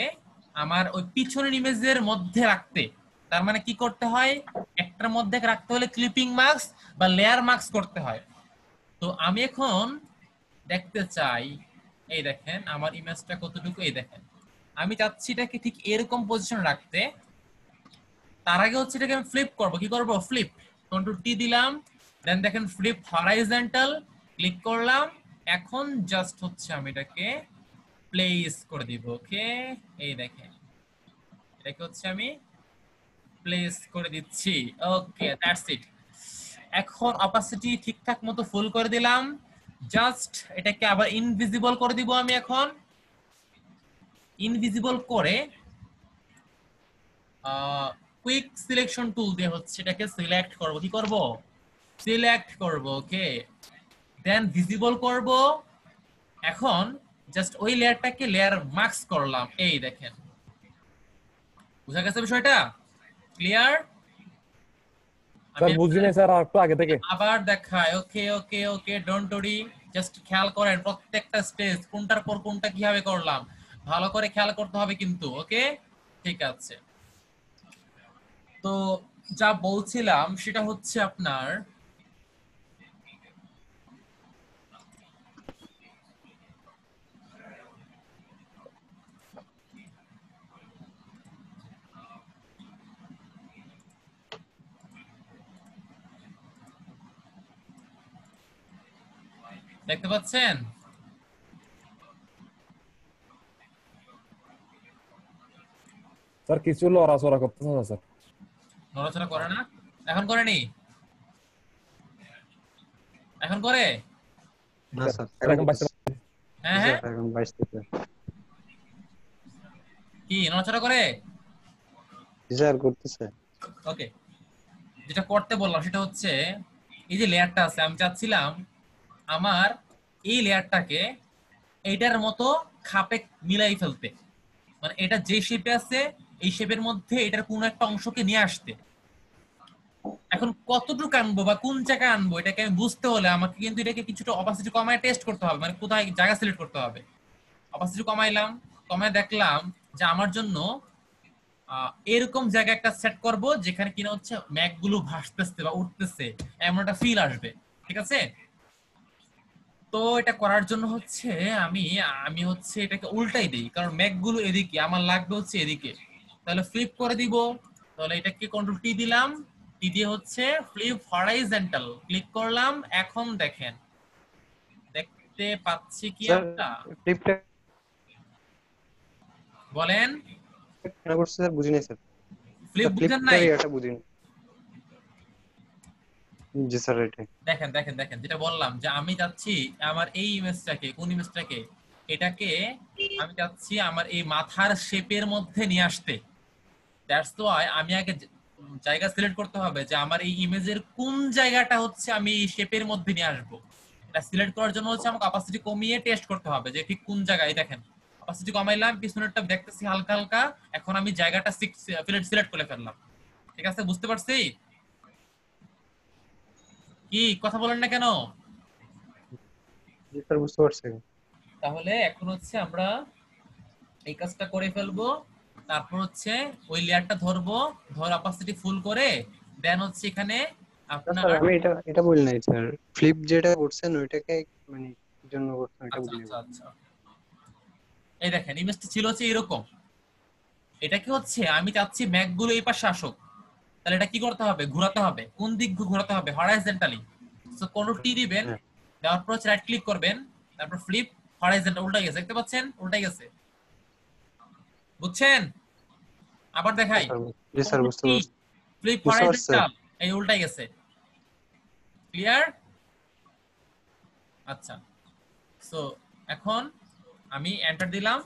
আমার ওই পিছনের ইমেজের মধ্যে রাখতে। তার মানে কি করতে হয়? একটার মধ্যে রাখতে হলে ক্লিপিং মাস্ক বা লেয়ার মাস্ক করতে হয়। তো আমি এখন দেখতে চাই, এই দেখেন আমার ইমেজটা কতটুকু, এই দেখেন আমি চাচ্ছি এটাকে ঠিক এরকম পজিশন রাখতে। তার আগে হচ্ছে এটাকে আমি ফ্লিপ করব। কি করব? ফ্লিপ, কন্ট্রোল টি দিলাম, দেন দেখেন ফ্লিপ হরাইজন্টাল, ক্লিক করলাম। এখন জাস্ট হচ্ছে আমি এটাকে প্লেস করে দিব। ওকে, এই দেখেন এটাকে হচ্ছে আমি প্লেস করে দিচ্ছি। ওকে, দ্যাটস ইট। এখন অপাসিটি ঠিকঠাক মতো ফুল করে দিলাম। জাস্ট এটাকে আবার ইনভিজিবল করে দিব আমি। এখন ইনভিজিবল করে কুইক সিলেকশন টুল দিয়ে হচ্ছে এটাকে সিলেক্ট করব। কি করব? সিলেক্ট করব। ওকে, দেন ভিজিবল করব। এখন জাস্ট ওই লেয়ারটাকে লেয়ার মাস্ক করলাম। এই দেখেন, বুঝা গেছে বিষয়টা? ক্লিয়ার? স্যার বুঝি নাই স্যার, আর একটু আগে থেকে। আবার দেখায়। ওকে ওকে ওকে, ডোন্ট ওরি, জাস্ট খেয়াল করেন প্রত্যেকটা স্টেজ কোনটার পর কোনটা কিভাবে করলাম, ভালো করে খেয়াল করতে হবে কিন্তু। ওকে, ঠিক আছে। তো যা বলছিলাম সেটা হচ্ছে আপনার দেখতে পাচ্ছেন? স্যার কিছু লড়াচড়া করতেছে না স্যার। নড়াচড়া করে না? এখন করেনি? এখন করে? না স্যার স্যার এখন বাঁচতে হ্যাঁ স্যার হ্যাঁ, এখন বাঁচতেছে। কি নড়াচড়া করে? স্যার করতেছে। ওকে, যেটা করতে বললাম সেটা হচ্ছে এই যে লেয়ারটা আছে, আমি চাচ্ছিলাম আমার এই লেয়ারটাকে এইটার মতো খাপে মিলাই ফেলতে, মানে এটা যে শেপে আছে এই শেপের মধ্যে এটার কোন একটা অংশকে নিয়ে আসতে। এখন কতটুকু আনবো বা কোন জায়গায় আনবো এটাকে আমি বুঝতে হলে আমাকে কিন্তু এটাকে কিছুটা অপাসিটি কমায় টেস্ট করতে হবে, মানে কোথায় জায়গা সিলেক্ট করতে হবে। অপাসিটি কমাইলাম, কমায় দেখলাম যে আমার জন্য এরকম জায়গা একটা সেট করব যেখানে কিনা হচ্ছে ম্যাগ গুলো ভাসতেছে বা উঠতেছে, এমন একটা ফিল আসবে। ঠিক আছে? তো এটা করার জন্য হচ্ছে আমি আমি হচ্ছে এটাকে উল্টাই দিই, কারণ ম্যাগ গুলো এদিকে, আমার লাগবে হচ্ছে এদিকে। তাহলে ফ্লিপ করে দিব। তাহলে এটাকে কন্ট্রোল টি দিলাম, টি দিয়ে হচ্ছে ফ্লিপ হরাইজন্টাল ক্লিক করলাম। এখন দেখেন, দেখতে পাচ্ছি কি স্যার আমরা? ফ্লিপটা বলেন। কেন করছে স্যার বুঝি নাই স্যার। ফ্লিপ বুঝেন ফ্লিপটার নাই? এটা বুঝিনি। জি স্যার এটাই। দেখেন দেখেন দেখেন, যেটা বললাম যে আমি চাচ্ছি আমার এই ইমেজটাকে, কোন ইমেজটাকে, এটাকে আমি চাচ্ছি আমার এই মাথার শেপের মধ্যে নিয়ে আসতে। দ্যাটস ওয়াই আমি আগে জায়গা সিলেক্ট করতে হবে যে আমার এই ইমেজের কোন জায়গাটা হচ্ছে আমি এই শেপের মধ্যে নিয়ে আসবো। এটা সিলেক্ট করার জন্য হচ্ছে আমাকে অপাসিটি কমিয়ে টেস্ট করতে হবে যে ঠিক কোন জায়গায়। দেখেন অপাসিটি কমাইলাম, পিছনেরটা দেখতেছি হালকা হালকা, এখন আমি জায়গাটা সিলেক্ট করে ফেললাম। ঠিক আছে, বুঝতে পারছি? কি কথা বলেন না কেন? জি স্যার বুঝতে পারছি। তাহলে এখন হচ্ছে আমরা এই কাজটা করে ফেলবো। তারপর হচ্ছে ওই লেয়ারটা ধরবো, ধর অপাসিটি ফুল করে দেন হচ্ছে এখানে আপনার স্যার আমি এটা বলি নাই স্যার। ফ্লিপ যেটা করছেন ওইটাকে মানে কি জন্য করছেন এটা আচ্ছা বুঝি আচ্ছা নাই। আচ্ছা, এই দেখেন ইমেজটা ছিল হচ্ছে এরকম। এটাকে হচ্ছে আমি চাচ্ছি ম্যাগ গুলো এই পাশে আসুক। তাহলে এটা কি করতে হবে? ঘোরাতে হবে। কোন দিক ঘোরাতে হবে? হরাইজন্টালি। সো কন্ট্রোল টি দিবেন, দেওয়ার পর হচ্ছে রাইট ক্লিক করবেন, তারপর ফ্লিপ হরাইজন্টাল। উল্টা গেছে, দেখতে পাচ্ছেন? উল্টা গেছে, বুঝছেন? আবার দেখাই, জি স্যার বুঝতে পারছি। ফ্লিপ বুঝতে পারছি স্যার। হরাইজন্টাল, এই উল্টাই গেছে। ক্লিয়ার? আচ্ছা, সো এখন আমি এন্টার দিলাম,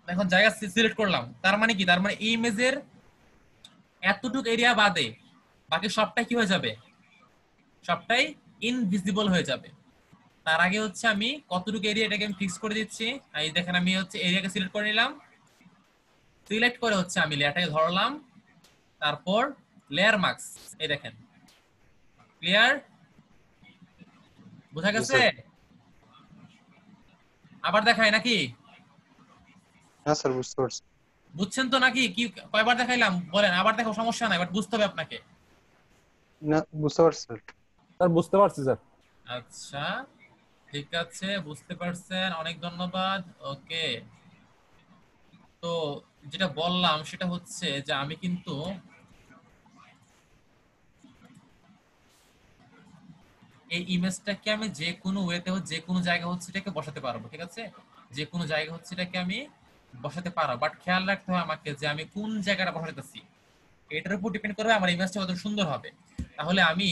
এখন জায়গা সিলেক্ট করলাম। তার মানে কি? তার মানে এই ইমেজের এতটুকু এরিয়া বাদে বাকি সবটাই কি হয়ে যাবে? সবটাই ইনভিজিবল হয়ে যাবে। তার আগে হচ্ছে আমি কতটুকু এরিয়া এটাকে আমি ফিক্স করে দিচ্ছি। এই দেখেন আমি হচ্ছে এরিয়াকে সিলেক্ট করে নিলাম, সিলেক্ট করে হচ্ছে আমি লেয়ারটাকে ধরলাম, তারপর লেয়ার মার্কস, এই দেখেন। ক্লিয়ার? বোঝা জি গেছে? স্যার। আবার দেখাই নাকি? হ্যাঁ স্যার বুঝতে পারছি। বুঝছেন তো নাকি? কি কয়বার দেখাইলাম বলেন? আবার দেখো, সমস্যা নাই, বাট বুঝতে হবে আপনাকে। না বুঝতে পারছি স্যার। স্যার বুঝতে পারছি স্যার। আচ্ছা ঠিক আছে, বুঝতে পারছেন, অনেক ধন্যবাদ। ওকে, তো যেটা বললাম সেটা হচ্ছে যে আমি কিন্তু এই ইমেজটাকে আমি যে কোনো ওয়েতে, যে কোনো জায়গায় হচ্ছে এটাকে বসাতে পারবো। ঠিক আছে, যে কোনো জায়গা হচ্ছে এটাকে আমি বসাতে পারবো, বাট খেয়াল রাখতে হবে আমাকে যে আমি কোন জায়গাটা বসাতেছি। এটার উপর ডিপেন্ড করবে আমার ইমেজটা কত সুন্দর হবে। তাহলে আমি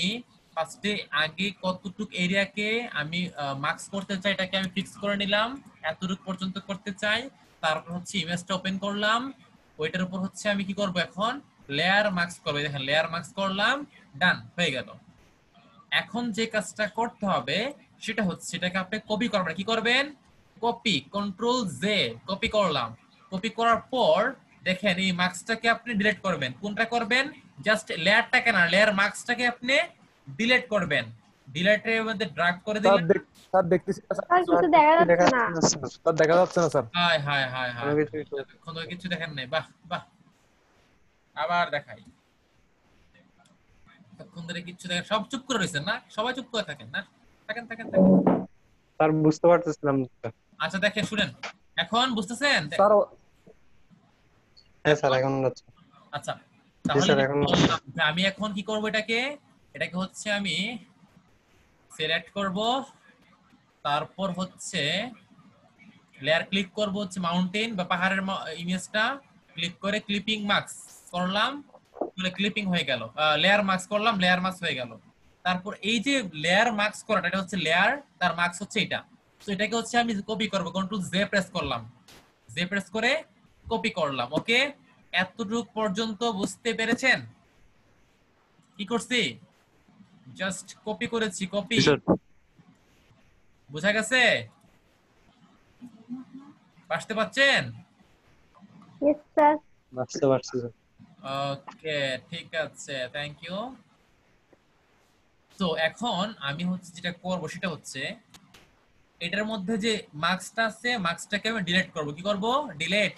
ফার্স্টে আগে কতটুক এরিয়াকে আমি মার্কস করতে চাই এটাকে আমি ফিক্স করে নিলাম, এতটুকু পর্যন্ত করতে চাই। তারপর হচ্ছে ইমেজটা ওপেন করলাম, ওইটার উপর হচ্ছে আমি কি করব এখন? লেয়ার মার্কস করব। দেখেন লেয়ার মার্কস করলাম, ডান হয়ে গেল। এখন যে কাজটা করতে হবে সেটা হচ্ছে এটাকে আপনি কপি করবেন। কি করবেন? কপি, কন্ট্রোল জে, কপি করলাম। কপি করার পর দেখেন এই মার্কসটাকে আপনি ডিলিট করবেন। কোনটা করবেন? জাস্ট লেয়ারটাকে না, লেয়ার মার্কসটাকে আপনি ডিলিট করবেন। ডিলিটের মধ্যে ড্র্যাগ করে স্যার দিলেন। স্যার দেখতেছি না স্যার। স্যার কিছু দেখা দেখা যাচ্ছে না। যাচ্ছে না স্যার। স্যার দেখা যাচ্ছে না স্যার। হায় হায় হায় হায়, কোনো কিছুই তো এতক্ষণ ধরে কিছু দেখেন নাই। বাহ বাহ, আবার দেখাই। তখন ধরে কিচ্ছু দেখেন, সব চুপ করে রয়েছেন না, সবাই চুপ করে থাকেন না, থাকেন থাকেন থাকেন। স্যার বুঝতে পারতেছিলাম না, স্যার। আচ্ছা দেখেন শুনেন, এখন বুঝতেছেন? স্যার হ্যাঁ স্যার এখন হচ্ছে। আচ্ছা জি তাহলে স্যার এখন বললাম যে আমি এখন কি করব, এটাকে হচ্ছে আমি সিলেক্ট করব, তারপর হচ্ছে লেয়ার ক্লিক করব, হচ্ছে মাউন্টেন বা পাহাড়ের ইমেজটা ক্লিক করে ক্লিপিং মাস্ক করলাম, মানে ক্লিপিং হয়ে গেল, লেয়ার মাস্ক করলাম, লেয়ার মাস্ক হয়ে গেল। তারপর এই যে লেয়ার মাস্ক করাটা, এটা হচ্ছে লেয়ার, তার মাস্ক হচ্ছে এটা। তো এটাকে হচ্ছে আমি কপি করব, কন্ট্রোল জে প্রেস করলাম, জে প্রেস করে কপি করলাম। ওকে, এতটুকু পর্যন্ত বুঝতে পেরেছেন? কি করছি? জাস্ট কপি করেছি, কপি। জি স্যার। বুঝা গেছে? বুঝতে পারছেন? Yes, sir. বুঝতে পারছি স্যার। ওকে ঠিক আছে, থ্যাংক ইউ। তো এখন আমি হচ্ছে যেটা করব সেটা হচ্ছে এটার মধ্যে যে মার্কসটা আছে, মার্কসটাকে আমি ডিলিট করব। কি করব? ডিলিট।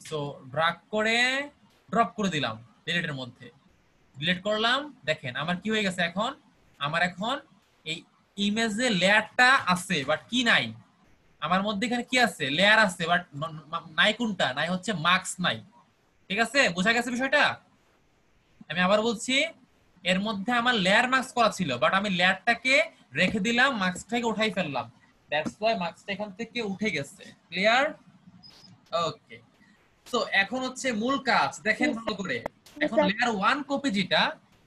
সো ড্রাগ করে ড্রপ করে দিলাম ডিলিটের মধ্যে, ডিলিট করলাম। দেখেন আমার কি হয়ে গেছে এখন, আমার এখন এই ইমেজে লেয়ারটা আছে বাট কি নাই, আমার মধ্যে এখানে কি আছে? লেয়ার আছে বাট নাই। কোনটা নাই? হচ্ছে মার্কস নাই। ঠিক আছে, বোঝা গেছে বিষয়টা? আমি আবার বলছি, এর মধ্যে আমার লেয়ার মার্কস করা ছিল বাট আমি লেয়ারটাকে রেখে দিলাম, মার্কসটাকে উঠাই ফেললাম, দ্যাটস ওয়াই মার্কসটা এখান থেকে উঠে গেছে। ক্লিয়ার? ওকে। তো এখন হচ্ছে মূল কাজ দেখেন ভালো করে। এখন sir. লেয়ার 1 কপি যেটা,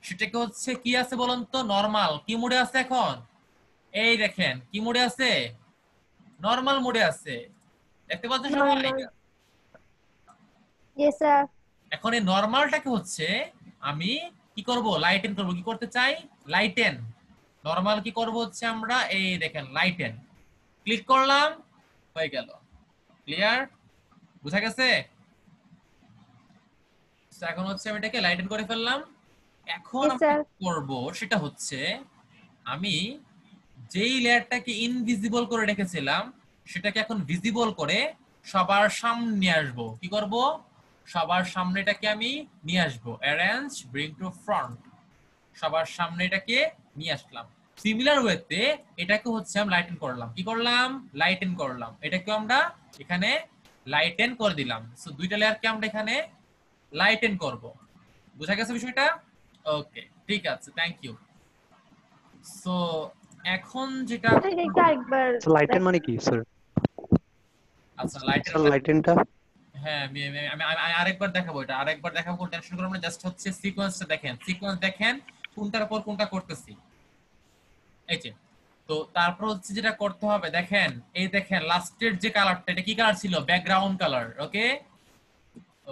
সেটাকে হচ্ছে কি আছে বলুন তো? নরমাল। কি মোডে আছে এখন? এই দেখেন কি মোডে আছে? নরমাল মোডে আছে। দেখতে পাচ্ছেন সবাই? Normal. Yes, sir. এখন এই নরমালটাকে হচ্ছে আমি কি করব? লাইটেন করব। কি করতে চাই? লাইটেন। নরমাল কি করব হচ্ছে আমরা, এই দেখেন লাইটেন ক্লিক করলাম, হয়ে গেল। ক্লিয়ার? বুঝা গেছে? তো এখন হচ্ছে আমি এটাকে লাইটেন করে ফেললাম। এখন Yes, আমি sir. কি করব সেটা হচ্ছে আমি যেই লেয়ারটাকে ইনভিজিবল করে রেখেছিলাম সেটাকে এখন ভিজিবল করে সবার সামনে নিয়ে আসবো। কি করব? সবার সামনে এটাকে আমি নিয়ে আসবো। অ্যারেঞ্জ, ব্রিং টু ফ্রন্ট, সবার সামনে এটাকে নিয়ে আসলাম। সিমিলার ওয়েতে এটাকে হচ্ছে আমি লাইটেন করলাম। কি করলাম? লাইটেন করলাম। এটাকে আমরা এখানে লাইটেন করে দিলাম। সো দুইটা লেয়ারকে আমরা এখানে লাইটেন করব। বুঝা গেছে বিষয়টা? ওকে ঠিক আছে, থ্যাংক ইউ। সো এখন যেটা Sir, এটা একবার লাইটেন মানে কি স্যার? আচ্ছা লাইটেন, স্যার লাইটেনটা হ্যাঁ আমি আমি আমি আমি আরেকবার দেখাবো, এটা আরেকবার দেখাবো, কোনো টেনশন করবেন না। জাস্ট হচ্ছে সিকোয়েন্সটা দেখেন, সিকোয়েন্স দেখেন কোনটার পর কোনটা করতেছি। এই যে, তো তারপর হচ্ছে যেটা করতে হবে দেখেন, এই দেখেন লাস্টের যে কালারটা, এটা কি কালার ছিল? Background colour. Okay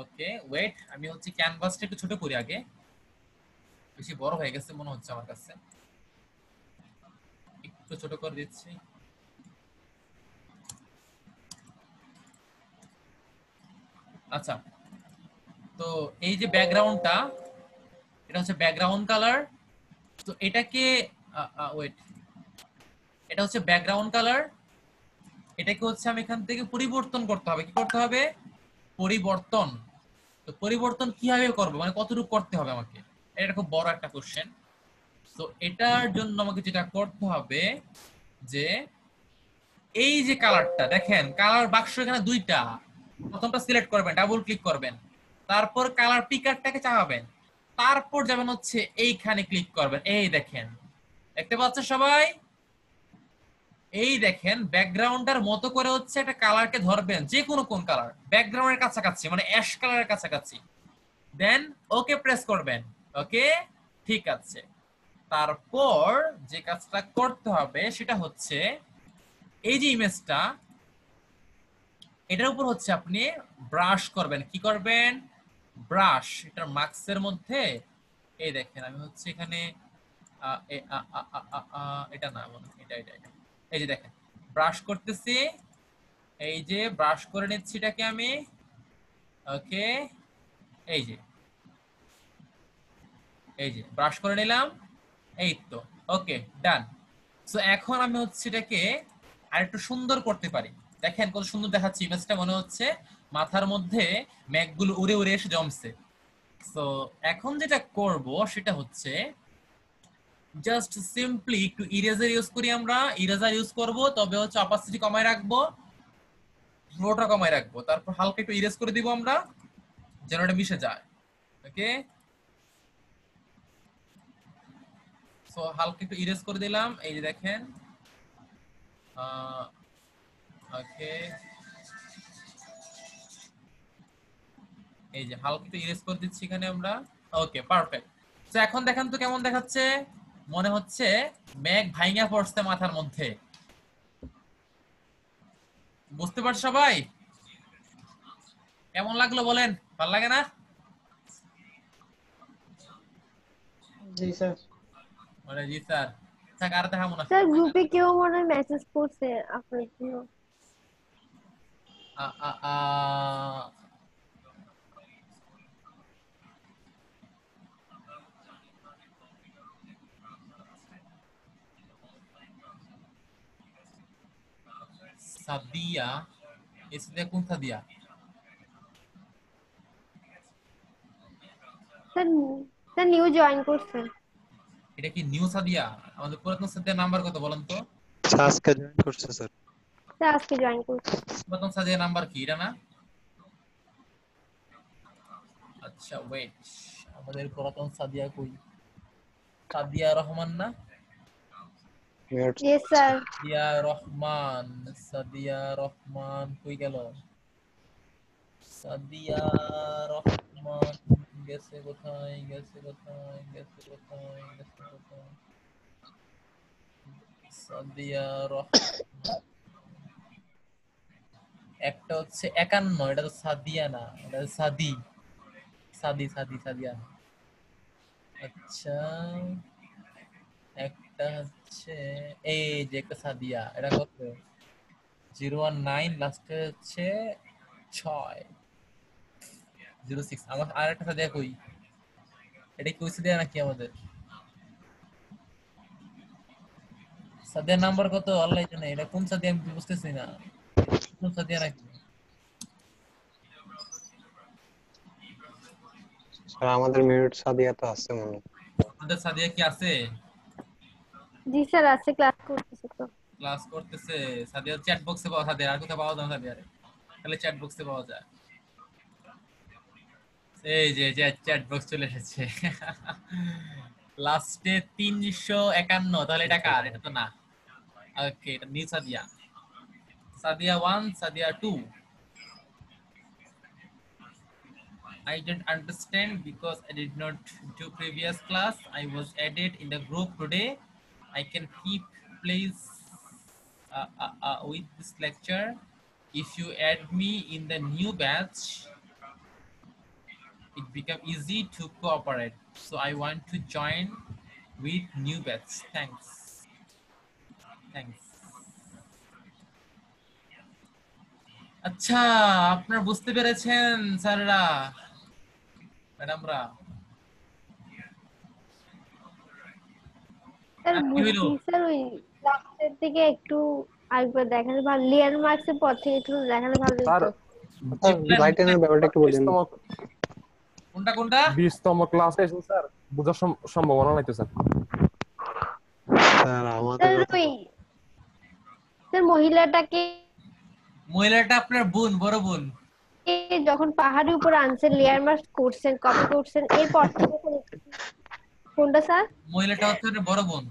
okay wait, আমি হচ্ছে ক্যানভাসটা একটু ছোট করি আগে, বেশি বড় হয়ে গেছে মনে হচ্ছে আমার কাছে, একটু ছোট করে দিচ্ছি। আচ্ছা, তো এই যে ব্যাকগ্রাউন্ডটা, এটা হচ্ছে ব্যাকগ্রাউন্ড কালার। তো এটাকে ওয়েট, এটা হচ্ছে ব্যাকগ্রাউন্ড কালার। এটাকে হচ্ছে আমি এখান থেকে পরিবর্তন করতে হবে। কি করতে হবে? পরিবর্তন। তো পরিবর্তন কিভাবে করব, মানে কতটুকু করতে হবে আমাকে, এটা খুব বড় একটা কোশ্চেন। তো এটার জন্য আমাকে যেটা করতে হবে যে এই যে কালারটা দেখেন, কালার বাক্স এখানে দুইটা, প্রথমটা সিলেক্ট করবেন, ডাবল ক্লিক করবেন, তারপর কালার পিকারটাকে চাপাবেন, তারপর যাবেন হচ্ছে এইখানে ক্লিক করবেন। এই দেখেন, দেখতে পাচ্ছেন সবাই? এই দেখেন ব্যাকগ্রাউন্ডের মতো করে হচ্ছে একটা কালারকে ধরবেন, যে কোনো কোন কালার, ব্যাকগ্রাউন্ডের কাছাকাছি, মানে অ্যাশ কালারের কাছাকাছি, দেন ওকে প্রেস করবেন। ওকে ঠিক আছে। তারপর যে কাজটা করতে হবে সেটা হচ্ছে এই যে ইমেজটা, এটার উপর হচ্ছে আপনি ব্রাশ করবেন। কি করবেন? ব্রাশ। এটার মার্কসের মধ্যে এই দেখেন আমি হচ্ছে এখানে এটা না, এটা এটা এটা, এই যে দেখেন ব্রাশ করতেছি, এই যে ব্রাশ করে নিচ্ছি এটাকে আমি। ওকে এই যে, এই যে ব্রাশ করে নিলাম, এই তো। ওকে ডান। সো এখন আমি হচ্ছে এটাকে আরেকটু সুন্দর করতে পারি। দেখেন কত সুন্দর দেখাচ্ছে ইমেজটা, মনে হচ্ছে মাথার মধ্যে মেঘগুলো উড়ে উড়ে এসে জমছে। সো এখন যেটা করব সেটা হচ্ছে জাস্ট সিম্পলি একটু ইরেজার ইউজ করি আমরা, ইরেজার ইউজ করব, তবে হচ্ছে অপাসিটি কমায় রাখবো, ফ্লোটা কমায় রাখবো, তারপর হালকা একটু ইরেজ করে দিব আমরা যেন এটা মিশে যায়। ওকে, সো হালকা একটু ইরেজ করে দিলাম, এই যে দেখেন। ওকে, এই যে হালকা একটু ইরেজ করে দিচ্ছি এখানে আমরা। ওকে, পারফেক্ট। তো এখন দেখেন তো কেমন দেখাচ্ছে, মনে হচ্ছে মেঘ ভাইঙা পড়ছে মাথার মধ্যে। বুঝতে পারছো সবাই? কেমন লাগলো বলেন, ভালো লাগে না? জি স্যার। মানে জি স্যার, থাক আর দেখাবো না। স্যার গ্রুপে কেউ মনে হয় মেসেজ করছে আপনার জন্য। আ আ আ সাদিয়া, এসে কোন Sadia? Sir sir new join করছেন। এটা কি নিউ সাদিয়া? আমাদের পুরাতন সাদিয়ার নাম্বার কত বলেন তো? আজকে জয়েন করছে স্যার। স্যার আজকে জয়েন করছেন। পুরাতন সাদিয়ার নাম্বার কি এটা না? আচ্ছা ওয়েট, আমাদের পুরাতন সাদিয়া কই? সাদিয়া রহমান না? Yes sir. সাদিয়া রহমান, সাদিয়া রহমান কই গেল? সাদিয়া রহমান গেছে কোথায়, গেছে কোথায়, গেছে কোথায়, গেছে কোথায়? সাদিয়া রহমান, একটা হচ্ছে 51, এটা তো সাদিয়া না, এটা সাদি, সাদি সাদি সাদিয়া না। আচ্ছা, একটা হচ্ছে এই যে একটা সাদিয়া, এটা কত? 019, লাস্টে হচ্ছে 606। আমার আর একটা সাদিয়া কই? এটা কি ওই সাদিয়া নাকি আমাদের? সাদিয়ার নাম্বার কত আল্লাহ জানে, এটা কোন সাদিয়া আমি বুঝতেছি না, কোন সাদিয়া নাকি? স্যার আমাদের মিনিট সাদিয়া তো আছে মনে হয়। আমাদের সাদিয়া কি আছে? জি স্যার আছে, ক্লাস করতেছে তো। ক্লাস করতেছে সাদিয়া, চ্যাট বক্সে পাওয়া সাদিয়া, আর কোথাও পাওয়া যায় না সাদিয়া, তাহলে চ্যাট বক্সে পাওয়া যায়। এই যে চ্যাট বক্স চলে এসেছে লাস্টে 351, তাহলে এটা কার? এটা তো না। ওকে, এটা new Sadia, Sadia 1, Sadia 2। I didn't understand because I did not do previous class. I was added in the group today. I can keep please with this lecture. If you add me in the new batch, it become easy to cooperate. So I want to join with new batch. Thanks. Thanks. আচ্ছা, আপনারা বুঝতে পেরেছেন স্যাররা, ম্যাডামরা? স্যার কি হইলো? বুঝছি স্যার, ওই লাস্টের দিকে একটু আরেকবার দেখালে ভালো, লিয়ার মার্কসের পর থেকে একটু দেখালে ভালো স্যার হতো। স্যার লাইটেনের ব্যাপারটা একটু বলেন। 20তম কোনটা কোনটা? 20তম ক্লাসে এসে স্যার বোঝার সম্ভাবনা নাই তো স্যার। স্যার আমাদের স্যার কথা ওই স্যার মহিলাটাকে মহিলাটা আপনার বোন, বড় বোন? যখন পাহাড়ের উপর আনছেন, লেয়ার মার্ক করছেন, কপি করছেন, এরপর থেকে কোনটা স্যার? মহিলাটা হচ্ছে আপনার বড় বোন।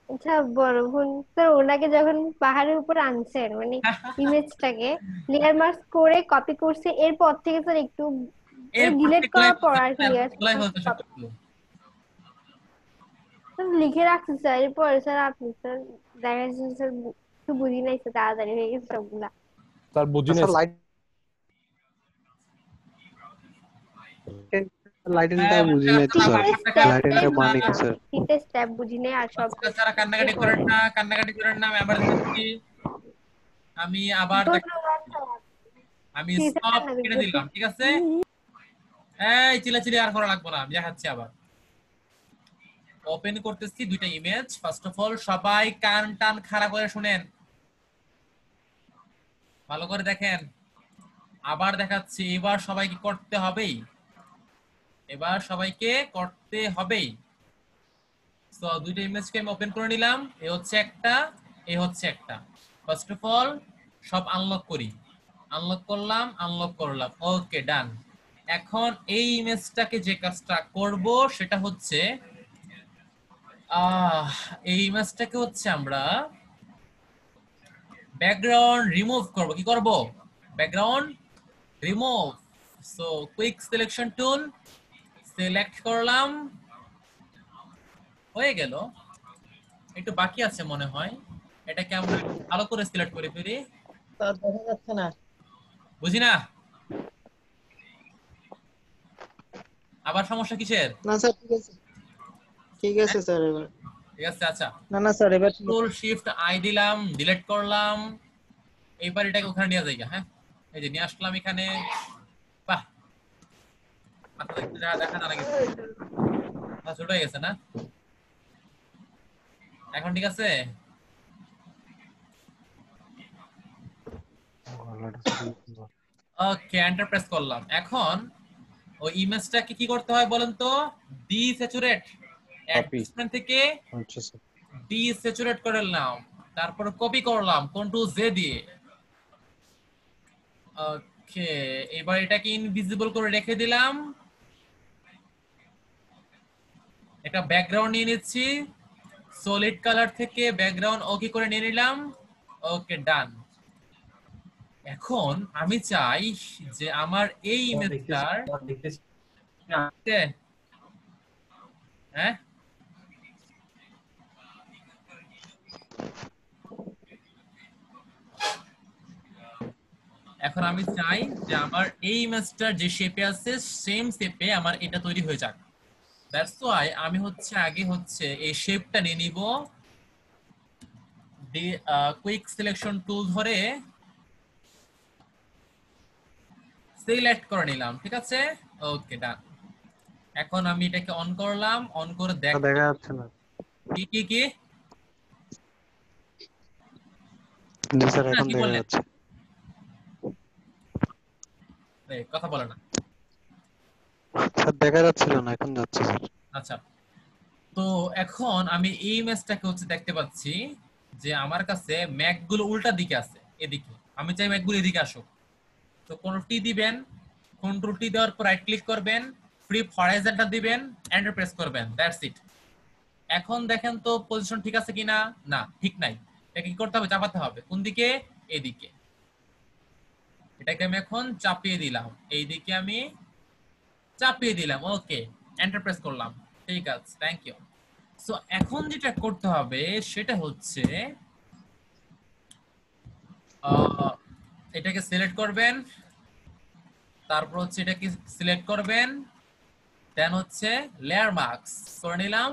আচ্ছা বড় বোন। স্যার ওনাকে যখন পাহাড়ের উপর আনছেন, মানে ইমেজটাকে লেয়ার মার্ক করে কপি করছে, এরপর থেকে স্যার একটু ডিলিট করার পর আর কি লিখে রাখছি স্যার। এরপর স্যার আপনি স্যার দেখা যাচ্ছে স্যার একটু বুঝি নাই স্যার, তাড়াতাড়ি হয়ে গেছে সবগুলা। স্যার বুঝি নাই স্যার লাইটেনটা বুঝি নাই তো স্যার। লাইটেনটা মানে কি স্যার? তিনটে স্টেপ বুঝি নাই আর সব। তারা কান্নাকাটি করেন না, কান্নাকাটি করেন না, আমি আবার দেখছি, আমি আবার ধন্যবাদ স্যার। আমি স্টপ কেটে দিলাম, ঠিক আছে? এই চিল্লাচিল্লি আর করা লাগবে না, আমি দেখাচ্ছি আবার। ওপেন করতেছি দুইটা ইমেজ। ফার্স্ট অফ অল সবাই কান টান খাড়া করে শুনেন, ভালো করে দেখেন। আবার দেখাচ্ছি, এবার সবাইকে করতে হবেই, এবার সবাইকে করতে হবেই। সো দুইটা ইমেজকে আমি ওপেন করে নিলাম, এই হচ্ছে একটা, এই হচ্ছে একটা। ফার্স্ট অফ অল সব আনলক করি, আনলক করলাম, ওকে ডান। এখন এই ইমেজটাকে যে কাজটা করব সেটা হচ্ছে এই ইমেজটাকে হচ্ছে আমরা ব্যাকগ্রাউন্ড রিমুভ করব। কি করব? Background remove. So quick selection tool select করলাম, হয়ে গেল। একটু বাকি আছে মনে হয়, এটাকে আমরা ভালো করে সিলেক্ট করে ফেলি। স্যার দেখা যাচ্ছে না। বুঝি না, আবার সমস্যা কিসের? না স্যার ঠিক আছে, ঠিক আছে স্যার এবার। ঠিক আছে, আচ্ছা। না না স্যার এবার ঠিক আছে। কন্ট্রোল শিফট আই দিলাম, ডিলিট করলাম। এইবার এটাকে ওখানে নিয়ে যাই। হ্যাঁ, এই যে নিয়ে আসলাম এখানে। বাহ, মাথা দেখতে দেখা না গেছে, ছোট হয়ে গেছে না? এখন ঠিক আছে? ওকে, এন্টার প্রেস করলাম। এখন ওই ইমেজটাকে কি করতে হয় বলেন তো? ডিস্যাচুরেট, অ্যাডজাস্টমেন্ট থেকে আচ্ছা স্যার। ডিস্যাচুরেট করে নিলাম, তারপর কপি করলাম কন্ট্রোল জে দিয়ে। ওকে, এবার এটাকে ইনভিজিবল করে রেখে দিলাম। একটা ব্যাকগ্রাউন্ড নিয়ে নিচ্ছি, সলিড কালার থেকে ব্যাকগ্রাউন্ড ওকে করে নিয়ে নিলাম। ওকে ডান। এখন আমি চাই যে আমার এই ইমেজটার, হ্যাঁ এখন আমি চাই যে আমার এই ইমেজটার যে শেপে আছে সেম শেপে আমার এটা তৈরি হয়ে যাক। দ্যাটস ওয়াই আমি হচ্ছে আগে হচ্ছে এই শেপটা নিয়ে নিব, কুইক সিলেকশন টুল ধরে সিলেক্ট করে নিলাম। ঠিক আছে, ওকে ডান। এখন আমি এটাকে অন করলাম, অন করে দেখা যাচ্ছে না। কি কি কি জি স্যার, এখন কি দেখা বললেন? যাচ্ছে। কথা বলে না। স্যার দেখা যাচ্ছিল না, এখন যাচ্ছে স্যার। আচ্ছা, তো এখন আমি এই ইমেজটাকে হচ্ছে দেখতে পাচ্ছি যে আমার কাছে ম্যাক গুলো উল্টা দিকে আছে, এদিকে। আমি চাই ম্যাক গুলো এদিকে আসুক। তো কন্ট্রোল টি দিবেন, কন্ট্রোল টি দেওয়ার পর রাইট ক্লিক করবেন, ফ্লিপ হরাইজন্টাল দিবেন, এন্টার প্রেস করবেন, দ্যাটস ইট। এখন দেখেন তো পজিশন ঠিক আছে কিনা? না, ঠিক নাই। এটাকে কি করতে হবে? চাপাতে হবে। কোন দিকে? এদিকে। এটাকে আমি এখন চাপিয়ে দিলাম, এইদিকে আমি চাপিয়ে দিলাম। ওকে, এন্টার প্রেস করলাম। ঠিক আছে, থ্যাংক ইউ। সো এখন যেটা করতে হবে সেটা হচ্ছে এটাকে সিলেক্ট করবেন, তারপর হচ্ছে এটাকে সিলেক্ট করবেন, দেন হচ্ছে লেয়ার মার্কস করে নিলাম।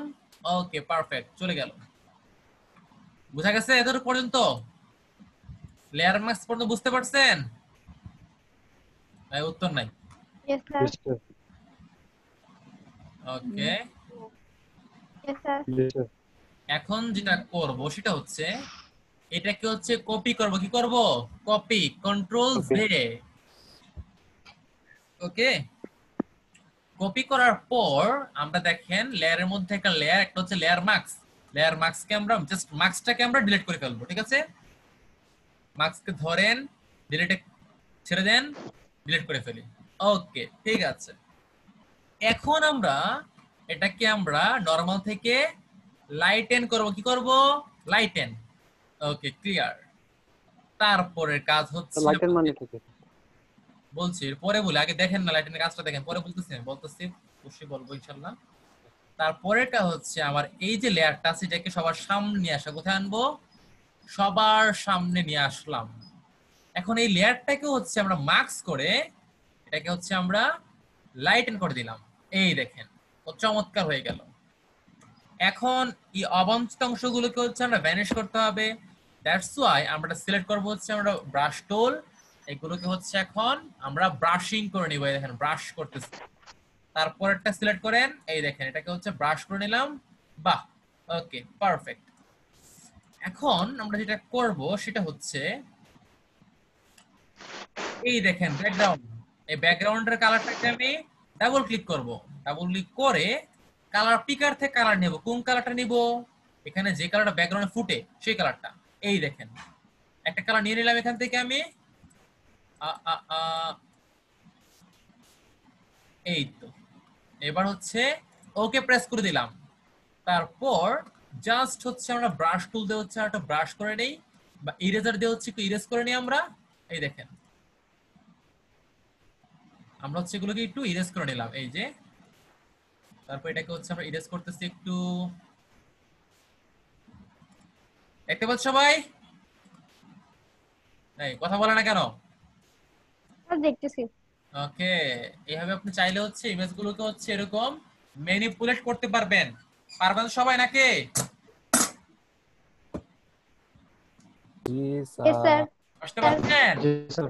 ওকে, পারফেক্ট, চলে গেল। বুঝা গেছে এত পর্যন্ত? লেয়ার মার্কস পর্যন্ত বুঝতে পারছেন? ভাই উত্তর নাই। Yes, sir. ওকে, Yes, sir. এখন যেটা করব সেটা হচ্ছে এটাকে হচ্ছে কপি করব। কি করব? Copy, control J. Okay, copy করার পর আমরা দেখেন লেয়ারের মধ্যে একটা লেয়ার, একটা হচ্ছে লেয়ার মার্কস। লেয়ার মার্কসকে আমরা জাস্ট মার্কসটাকে আমরা ডিলিট করে ফেলবো। ঠিক আছে, মার্কসকে ধরেন, ডিলিটে ছেড়ে দেন, ডিলিট করে ফেলি। ওকে, ঠিক আছে। এখন আমরা এটাকে আমরা নরমাল থেকে লাইটেন করব। কি করব? লাইটেন। ওকে, ক্লিয়ার। তারপরের কাজ হচ্ছে লাইটের মানে কি? বলছি পরে বলি, আগে দেখেন না লাইটেনের কাজটা দেখেন, পরে বলতেছি অবশ্যই বলবো ইনশাআল্লাহ। তারপরেটা হচ্ছে আমার এই যে লেয়ারটা আছে এটাকে সবার সামনে নিয়ে আসা। কোথায় আনবো? সবার সামনে নিয়ে আসলাম। এখন এই লেয়ারটাকে হচ্ছে আমরা মার্কস করে এটাকে হচ্ছে আমরা লাইটেন করে দিলাম। এই দেখেন, ও চমৎকার হয়ে গেল। এখন এই অবাঞ্ছিত অংশগুলোকে হচ্ছে আমরা ভ্যানিশ করতে হবে। দ্যাটস ওয়াই আমরা সিলেক্ট করব হচ্ছে আমরা ব্রাশ টুল। এগুলোকে হচ্ছে এখন আমরা ব্রাশিং করে নিব। এই দেখেন ব্রাশ করতেছি। তারপরেরটা সিলেক্ট করেন, এই দেখেন এটাকে হচ্ছে ব্রাশ করে নিলাম। বাহ, ওকে, পারফেক্ট। এখন আমরা যেটা করব সেটা হচ্ছে এই দেখেন ব্যাকগ্রাউন্ড, এই ব্যাকগ্রাউন্ডের কালারটাকে আমি ডাবল ক্লিক করব। ডাবল ক্লিক করে কালার পিকার থেকে কালার নেব। কোন কালারটা নিব? এখানে যে কালারটা ব্যাকগ্রাউন্ডে ফুটে সেই কালারটা। এই দেখেন একটা কালার নিয়ে নিলাম এখান থেকে আমি। আ, আ, আ, এই তো এবার হচ্ছে ওকে প্রেস করে দিলাম। তারপর জাস্ট হচ্ছে আমরা ব্রাশ টুল দিয়ে হচ্ছে একটা ব্রাশ করে নেই, বা ইরেজার দিয়ে হচ্ছে একটু ইরেজ করে নিই আমরা। এই দেখেন আমরা হচ্ছে এগুলোকে একটু ইরেজ করে নিলাম, এই যে। তারপর এটাকে হচ্ছে আমরা ইরেজ করতেছি একটু। দেখতে পাচ্ছ সবাই? এই কথা বলে না কেন? আর দেখতেছি। ওকে, এইভাবে আপনি চাইলে হচ্ছে ইমেজগুলোকে হচ্ছে এরকম ম্যানিপুলেট করতে পারবেন। পারবেন সবাই নাকি? জি ইয়েস স্যার। স্যার। বুঝতে পারছেন? জি স্যার।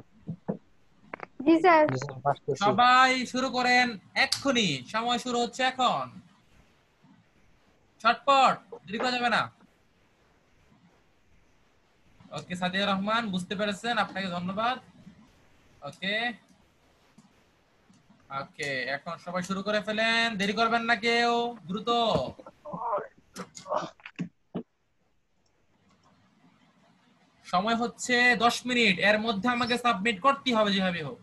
জি স্যার। জি স্যার, পাস করছি। সবাই শুরু করেন এক্ষুনি, সময় শুরু হচ্ছে এখন। ছটপট, দেরি করা যাবে না। ওকে সাদিয়া রহমান বুঝতে পেরেছেন, আপনাকে ধন্যবাদ। ওকে ওকে, এখন সবাই শুরু করে ফেলেন, দেরি করবেন না কেউ, দ্রুত। সময় হচ্ছে 10 মিনিট, এর মধ্যে আমাকে সাবমিট করতে হবে যেভাবে হোক।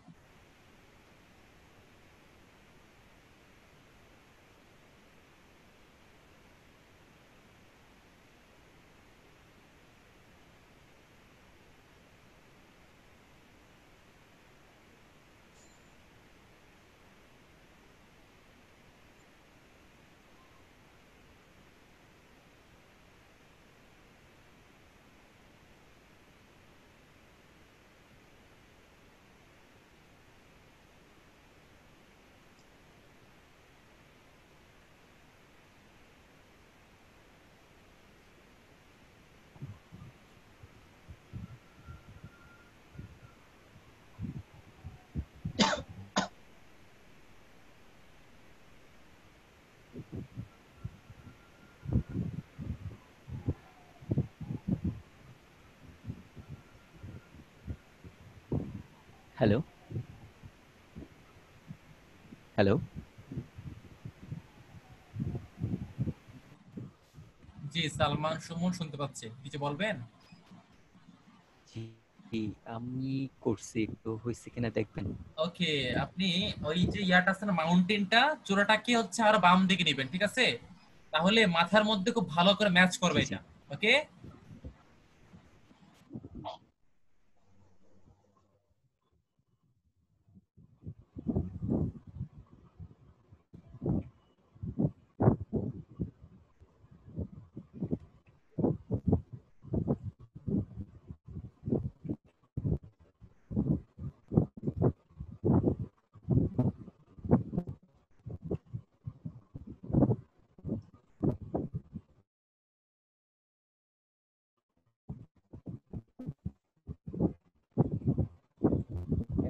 Hello hello. জি সালমান সুমন শুনতে পাচ্ছি, কিছু বলবেন? জি জি, আমি করছি, একটু হয়েছে কিনা দেখবেন। ওকে, আপনি ওই যে ইয়াটা আছে না, মাউন্টেনটা, চূড়াটাকে হচ্ছে আর বাম দিকে নেবেন, ঠিক আছে? তাহলে মাথার মধ্যে খুব ভালো করে ম্যাচ করবে জি জি। এটা। ওকে,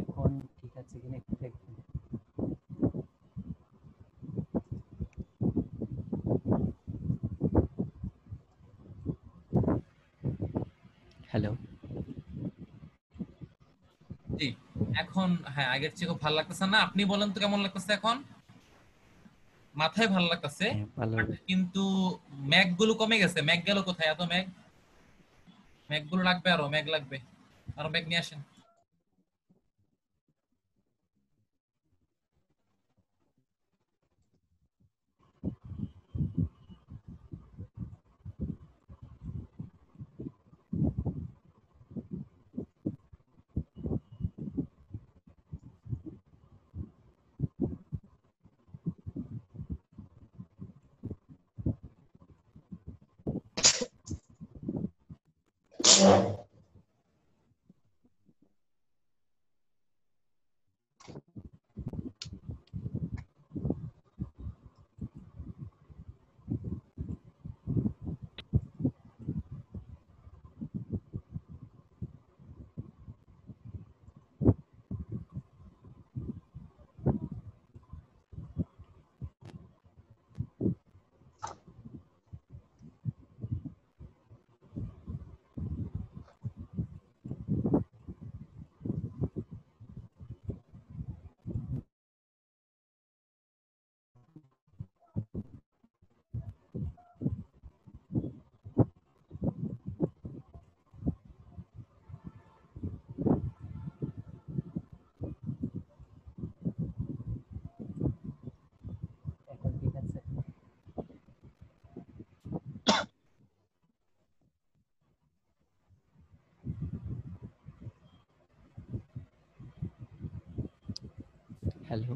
এখন ঠিক আছে কিনা একটু দেখবেন। হ্যালো। জি। এখন হ্যাঁ, আগের চেয়ে খুব ভালো লাগতেছে না? আপনি বলেন তো কেমন লাগতেছে এখন? মাথায় ভালো লাগতেছে, হ্যাঁ, ভালো। বাট কিন্তু ম্যাগ গুলো কমে গেছে। ম্যাগ গেল কোথায়? এত ম্যাগ, ম্যাগ গুলো লাগবে, আরো ম্যাগ লাগবে, আরো ম্যাগ নিয়ে আসেন। হ্যালো।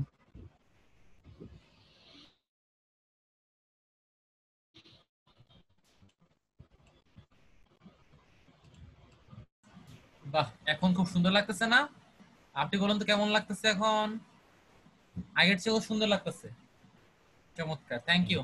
বাহ, এখন খুব সুন্দর লাগতেছে না? আপনি বলুন তো কেমন লাগতেছে এখন? আগের চেয়েও সুন্দর লাগতেছে। চমৎকার, থ্যাংক ইউ।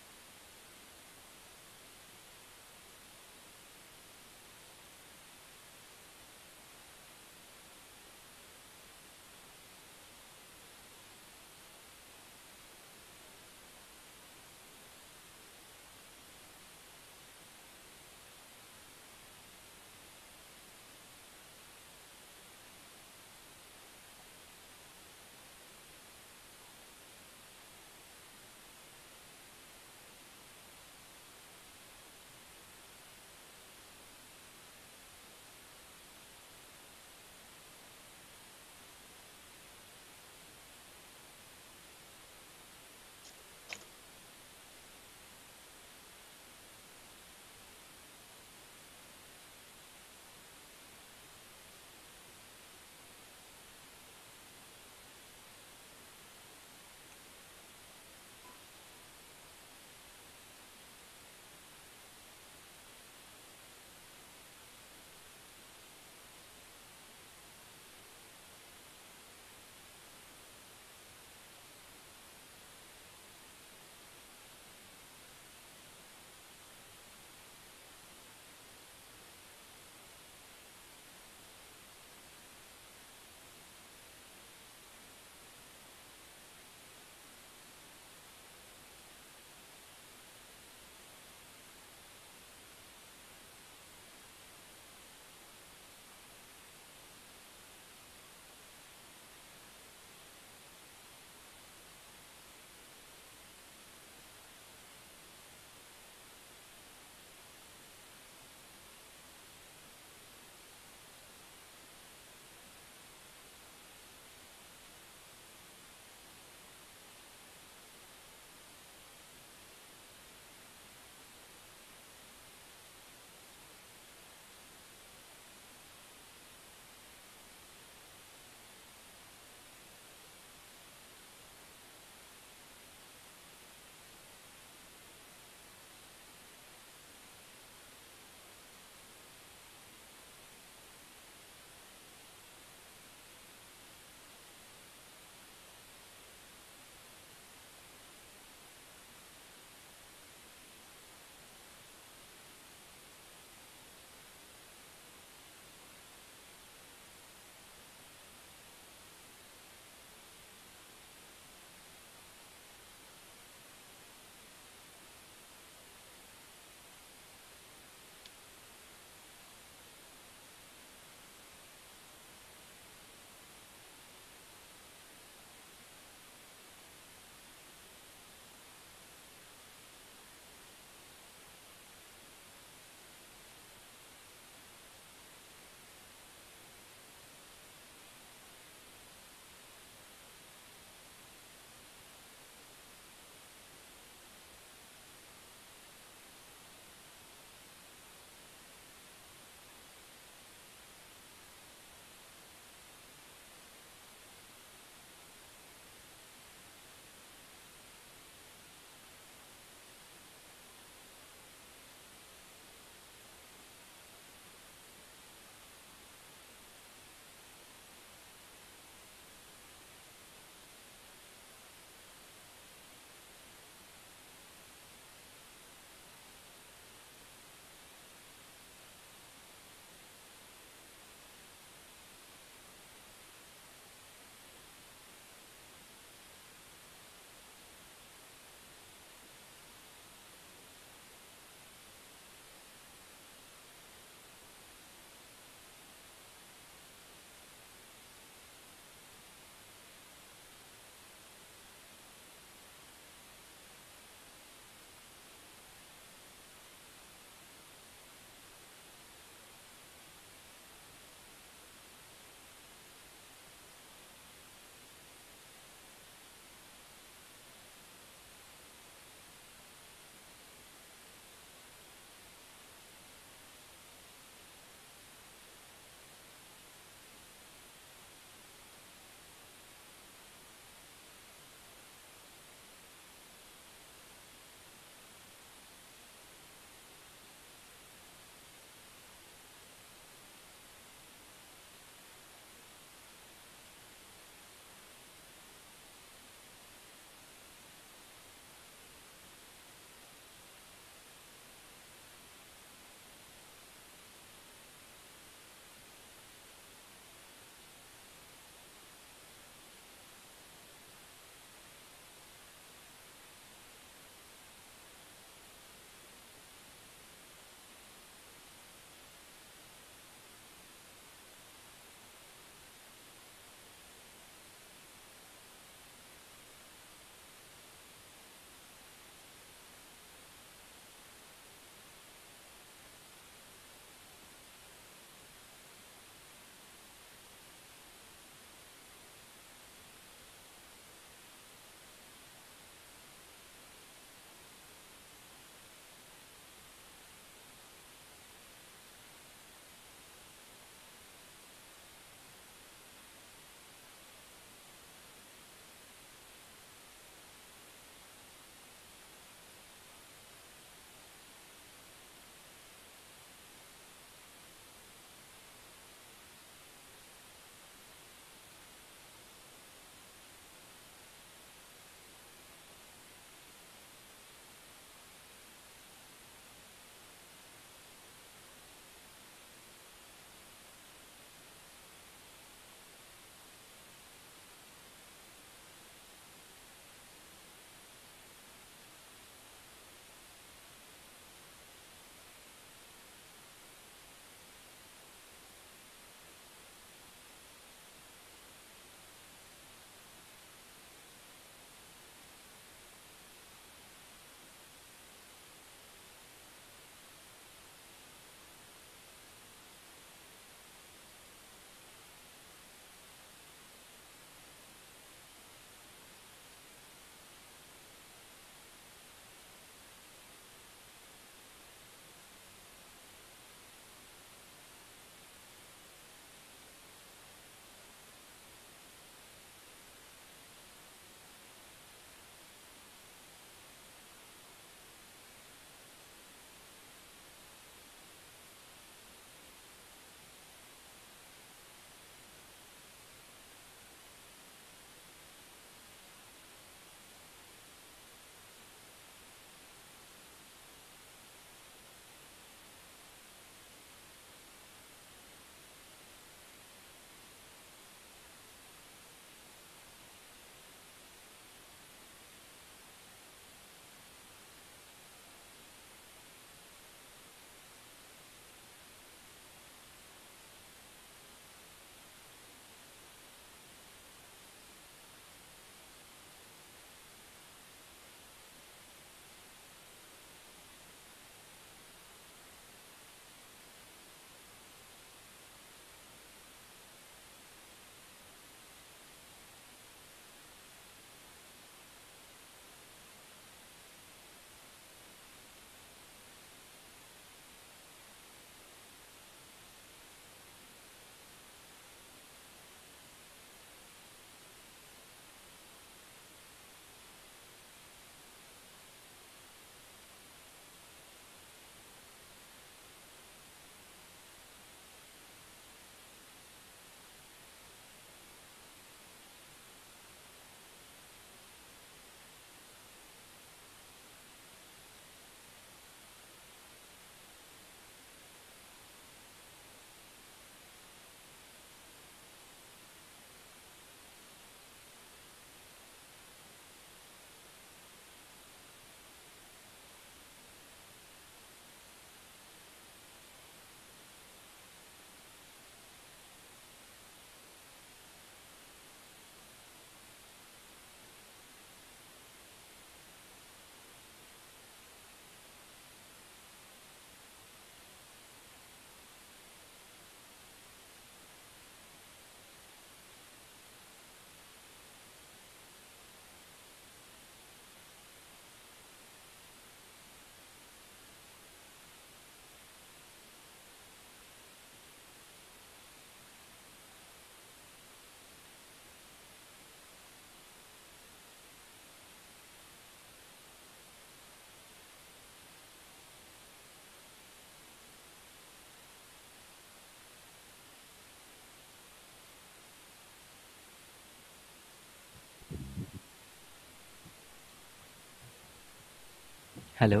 হ্যালো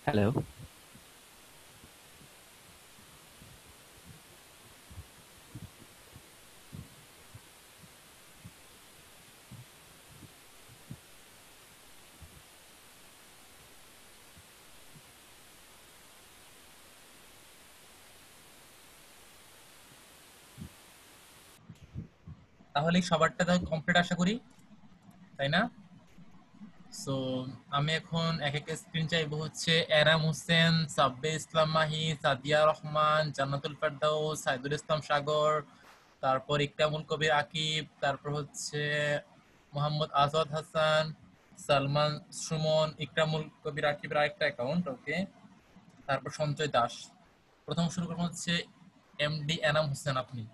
হ্যালো তাহলে সবারটা তো কমপ্লিট আশা করি, তাই না? সো আমি এখন এক একটা স্ক্রিন চাইবো। হচ্ছে এনাম হোসেন, সাব্বির ইসলাম মাহি, সাদিয়া রহমান, জান্নাতুল ফেরদাউস, সাইদুল ইসলাম সাগর, তারপর ইকরামুল কবির আকিব, তারপর হচ্ছে মোহাম্মদ আজাদ হাসান, সালমান সুমন, ইকরামুল কবির আকিবের আরেকটা অ্যাকাউন্ট, ওকে। তারপর সঞ্জয় দাস। প্রথম শুরু করবো হচ্ছে এমডি এনাম হোসেন। আপনি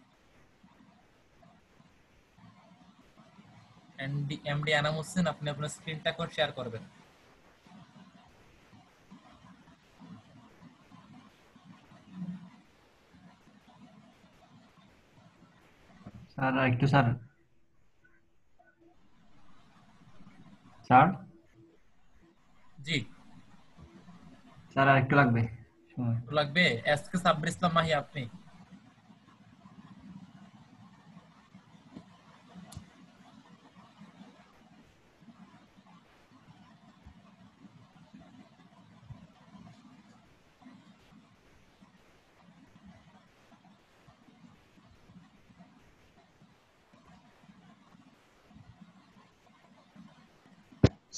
এমডি এনাম হোসেন, আপনি আপনার স্ক্রিনটা এখন শেয়ার করবেন। স্যার একটু স্যার স্যার জি, স্যার আর একটু লাগবে সময়। লাগবে। এসকে সাব্বির ইসলাম মাহি, আপনি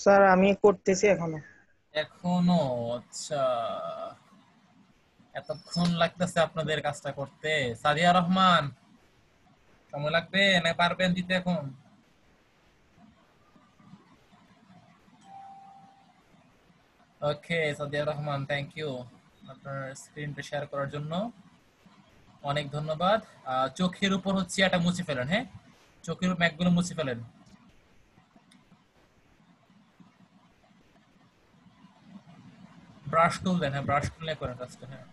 স্যার আমি করতেছি এখনো। এখনো? আচ্ছা, এতক্ষণ লাগতেছে আপনাদের কাজটা করতে। সাদিয়া রহমান, সময় লাগবে না পারবেন দিতে এখন? ওকে সাদিয়া রহমান, থ্যাংক ইউ আপনার স্ক্রিনটা শেয়ার করার জন্য, অনেক ধন্যবাদ। চোখের উপর হচ্ছে এটা মুছে ফেলেন, হ্যাঁ, চোখের ম্যাকগুলো মুছে ফেলেন। ব্রাশ টুল দেন, হ্যাঁ ব্রাশ টুল করেন কাজটা। হ্যাঁ,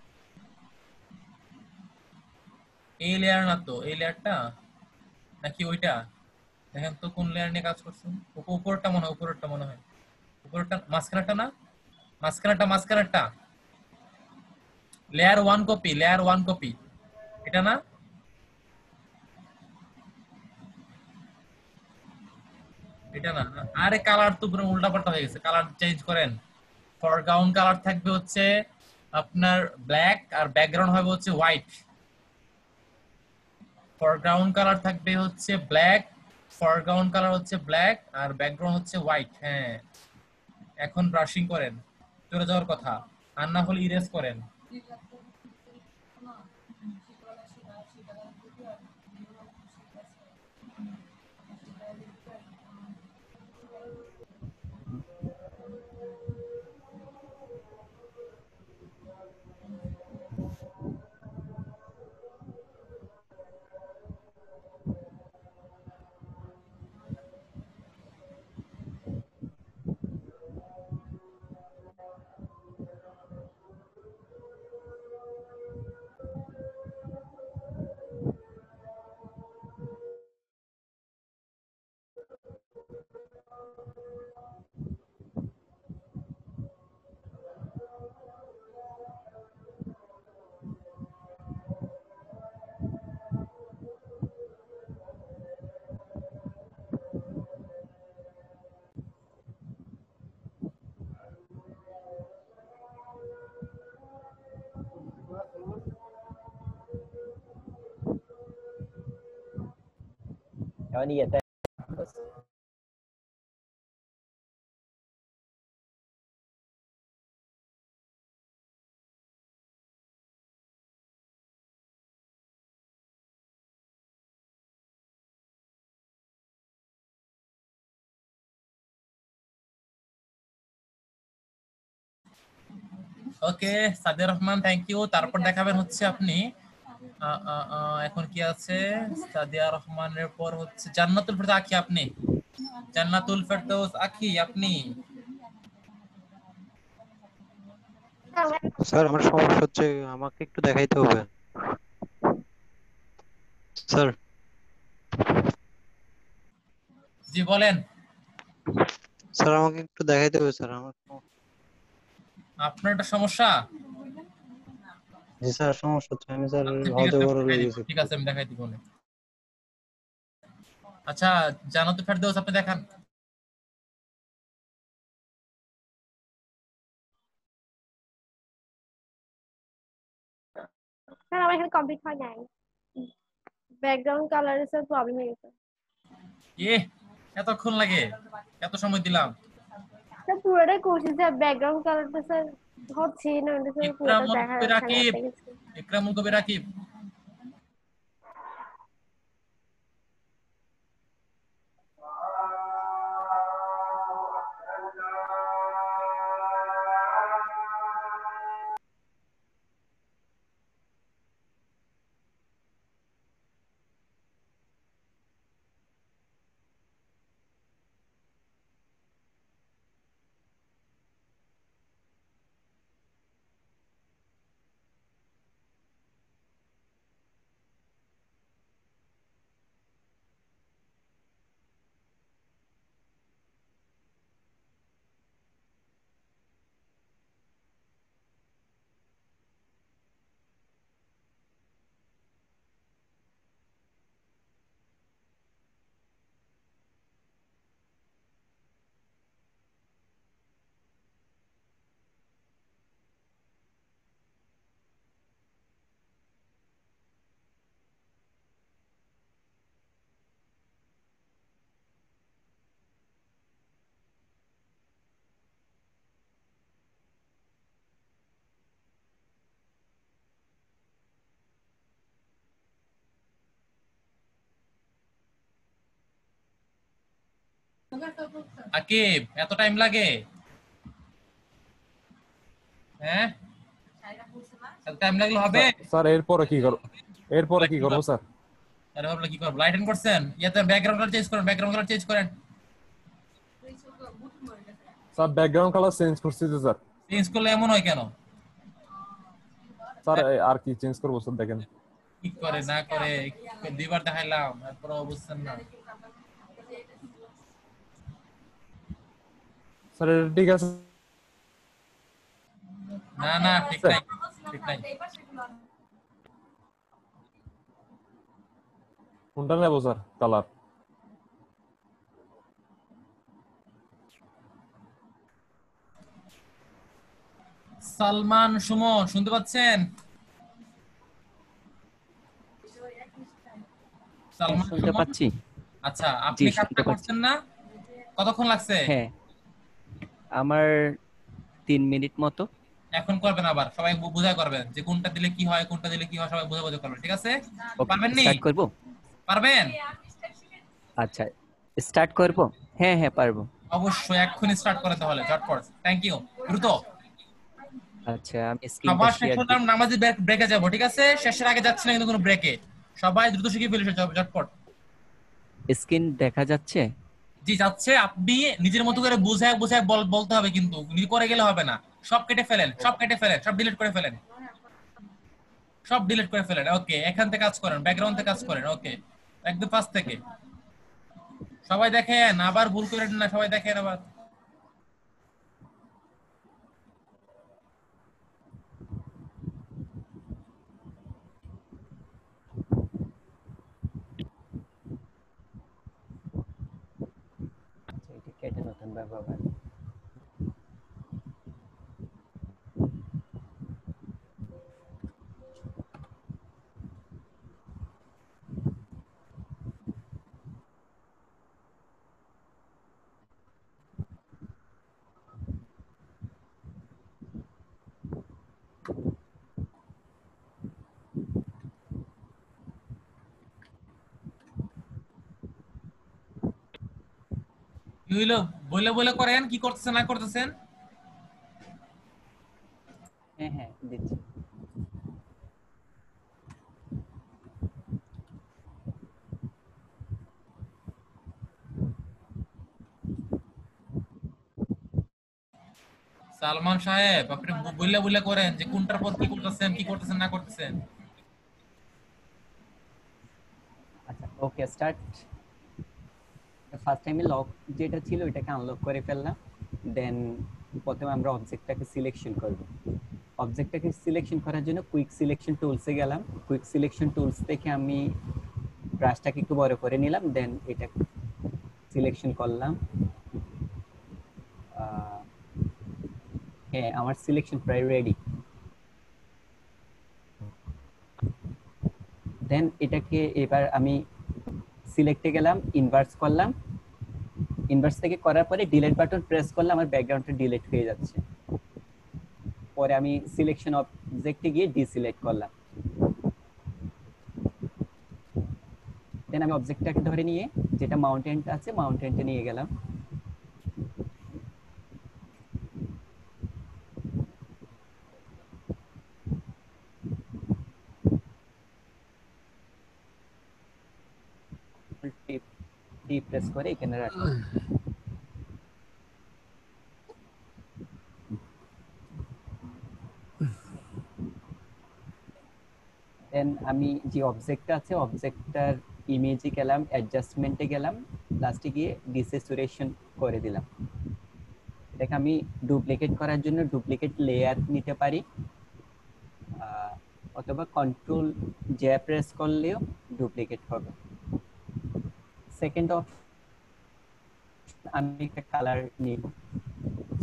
এই লেয়ার না তো, এই লেয়ারটা নাকি ওইটা? দেখেন তো কোন লেয়ার নিয়ে কাজ করছেন। উপরটা মনে হয়, উপরেরটা মনে হয়, উপরেরটা, মাঝখানেরটা না, মাঝখানেরটা layer one copy, layer one copy, এটা না? এটা না? আরে কালার তো পুরো উল্টাপাল্টা হয়ে গেছে, কালার চেঞ্জ করেন। ফরগ্রাউন্ড কালার থাকবে হচ্ছে আপনার ব্ল্যাক, আর ব্যাকগ্রাউন্ড হবে হচ্ছে হোয়াইট। ফরগ্রাউন্ড কালার থাকবে হচ্ছে ব্ল্যাক, ফরগ্রাউন্ড কালার হচ্ছে ব্ল্যাক, আর ব্যাকগ্রাউন্ড হচ্ছে হোয়াইট। হ্যাঁ, এখন ব্রাশিং করেন, চলে যাওয়ার কথা, আর না হলে ইরেজ করেন। ওকে সাদিয়া রহমান, থ্যাংক ইউ। তারপর দেখাবেন হচ্ছে আপনি এখন কি আছে, সাদিয়া রহমানের পর হচ্ছে জান্নাতুল ফেরদৌস আখি। আপনি জান্নাতুল ফেরদৌস আখি, আপনি আমার স্যার আমার সমস্যা হচ্ছে আমাকে একটু দেখাইতে হবে স্যার। জি বলেন। স্যার আমাকে একটু দেখাইতে হবে স্যার আমার আপনার একটা সমস্যা? জি স্যার সমস্যা হচ্ছে আমি স্যার আচ্ছা ঠিক আছে, অজগর দেখাই দিব, লেগেছে ঠিক আছে আমি দেখাই দিব নে। আচ্ছা জানো তো ফেরদৌস, আপনি দেখান। স্যার আমার এখানে কমপ্লিট হয় নাই, ব্যাকগ্রাউন্ড কালারের স্যার প্রবলেম হয়ে গেছে। এ এতক্ষণ লাগে? এত সময় দিলাম। স্যার পুরোটাই করছি স্যার, ব্যাকগ্রাউন্ড কালারটা স্যার হচ্ছে না, ওটা স্যার পুরোটা ইকরামুল দেখা কবির যাচ্ছে না রাকিব, দেখেছি। ইকরামুল কবির রাকিব। আকিব এত টাইম লাগে? হ্যাঁ এত টাইম লাগলে হবে? স্যার এরপরে কি করব, এরপরে কি করব স্যার? আরে ভাবলা কি করব, লাইট অন করছেন? ইয়াতে ব্যাকগ্রাউন্ড কালার চেঞ্জ করেন, ব্যাকগ্রাউন্ড কালার চেঞ্জ করেন। স্যার ব্যাকগ্রাউন্ড কালার চেঞ্জ করছি তো স্যার। চেঞ্জ করলে এমন হয় কেন? স্যার আর কি চেঞ্জ করবো স্যার দেখেন। কি করে না করে, দুইবার দেখাইলাম তারপরে বুঝছেন না। স্যার এটা ঠিক আছে না না ঠিক স্যার। নাই, ঠিক নাই। কোনটা নেবো স্যার কালার? সালমান সুমন শুনতে পাচ্ছেন? হ্যাঁ, সালমান শুনতে সুমন। পাচ্ছি। আচ্ছা জি, আপনি কাজটা শুনতে পাচ্ছি। করছেন না? কতক্ষণ লাগছে? হ্যাঁ, আমার 3 মিনিট মতো। এখন করবেন, আবার সবাই বুঝাই করবেন যে কোনটা দিলে কি হয়, কোনটা দিলে কি হয়, সবাই বুঝা বুঝা করবেন, ঠিক আছে? ওকে, পারবেন নি? স্টার্ট করব? পারবেন? আচ্ছা, স্টার্ট করব। হ্যাঁ হ্যাঁ, পারবো। অবশ্যই এক্ষুনি স্টার্ট করেন তাহলে ঝটপট, থ্যাংক ইউ। দ্রুত। আচ্ছা, আমি স্ক্রিনটা সবার শেষ শেয়ার হলাম, দিই। নামাজি ব্রেকে যাবো, ঠিক আছে? শেষের আগে যাচ্ছে না কিন্তু কোনো ব্রেকে। সবাই দ্রুত শিখে ফেলেছে, ঝটপট। স্ক্রিন দেখা যাচ্ছে? জি যাচ্ছে, আপনি নিজের মতো করে বুঝায় বুঝায় বলতে হবে, কিন্তু নিজে করে গেলে হবে না। সব কেটে ফেলেন, সব কেটে ফেলেন, সব ডিলিট করে ফেলেন, সব ডিলিট করে ফেলেন। ওকে, এখান থেকে কাজ করেন, ব্যাকগ্রাউন্ড থেকে কাজ করেন। ওকে, একদম ফার্স্ট থেকে সবাই দেখেন, আবার ভুল করেন না, সবাই দেখেন আবার। আচ্ছা, এটা কেটে নতুন ব্যবহার। কি হইলো? বলে বলে করেন, কি করতেছেন না করতেছেন। হ্যাঁ হ্যাঁ, দিচ্ছি। সালমান সাহেব আপনি বুইলা বুইলা করেন যে কোনটার পর কি করতেছেন না করতেছেন। আচ্ছা ওকে স্টার্ট। ফার্স্ট টাইমে লক যেটা ছিল ওটাকে আনলক করে ফেললাম। দেন প্রথমে আমরা অবজেক্টটাকে সিলেকশন করব। অবজেক্টটাকে সিলেকশন করার জন্য কুইক সিলেকশন টুলসে গেলাম। কুইক সিলেকশন টুলস থেকে আমি ব্রাশটাকে একটু বড় করে নিলাম, দেন এটা সিলেকশন করলাম। হ্যাঁ আমার সিলেকশন প্রায় রেডি। দেন এটাকে এবার আমি সিলেক্টে গেলাম, ইনভার্স করলাম। ইনভার্স থেকে করার পরে ডিলিট বাটন প্রেস করলে আমার ব্যাকগ্রাউন্ডটা ডিলিট হয়ে যাচ্ছে। পরে আমি সিলেকশন অবজেক্টে গিয়ে ডিসিলেক্ট করলাম। দেন আমি অবজেক্টটাকে ধরে নিয়ে যেটা মাউন্টেনটা আছে মাউন্টেনটা নিয়ে গেলাম। টি প্রেস করে এখানে রাখলাম। দেন আমি যে অবজেক্টটা আছে অবজেক্টটার ইমেজে গেলাম, অ্যাডজাস্টমেন্টে গেলাম, লাস্টে গিয়ে ডিসেচুরেশন করে দিলাম। এটাকে আমি ডুপ্লিকেট করার জন্য ডুপ্লিকেট লেয়ার নিতে পারি, অথবা কন্ট্রোল জে প্রেস করলেও ডুপ্লিকেট হবে। সেকেন্ড অপশন আমি একটা কালার নিব,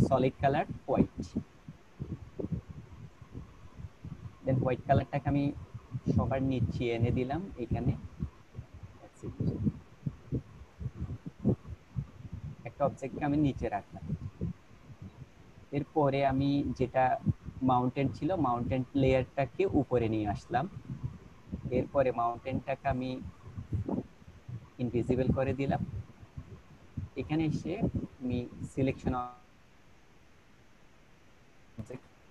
সলিড কালার হোয়াইট। দেন হোয়াইট কালারটাকে আমি সবার নিচে এনে দিলাম এখানে। একটা অবজেক্টকে আমি নিচে রাখলাম। এরপরে আমি যেটা মাউন্টেন ছিল মাউন্টেন লেয়ারটাকে উপরে নিয়ে আসলাম। এরপরে মাউন্টেনটাকে আমি ইনভিজিবল করে দিলাম। এখানে এসে আমি সিলেকশন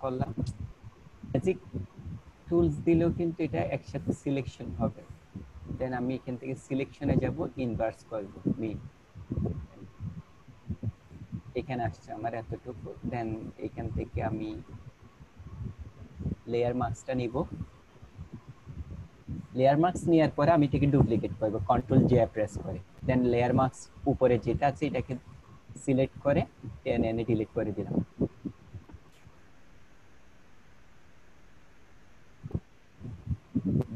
করলাম। ম্যাজিক টুলস দিলেও কিন্তু এটা একসাথে সিলেকশন হবে। দেন আমি এখান থেকে সিলেকশনে যাব, ইনভার্স করব মেইন। এখানে আসছে আমার এতটুকু। দেন এখান থেকে আমি লেয়ার মাস্কটা নিব। লেয়ার মাস্ক নেওয়ার পরে আমি এটাকে ডুপ্লিকেট করব কন্ট্রোল জে প্রেস করে। দেন লেয়ার মাস্ক উপরে যেটা আছে এটাকে সিলেক্ট করে টেনে এনে ডিলিট করে দিলাম।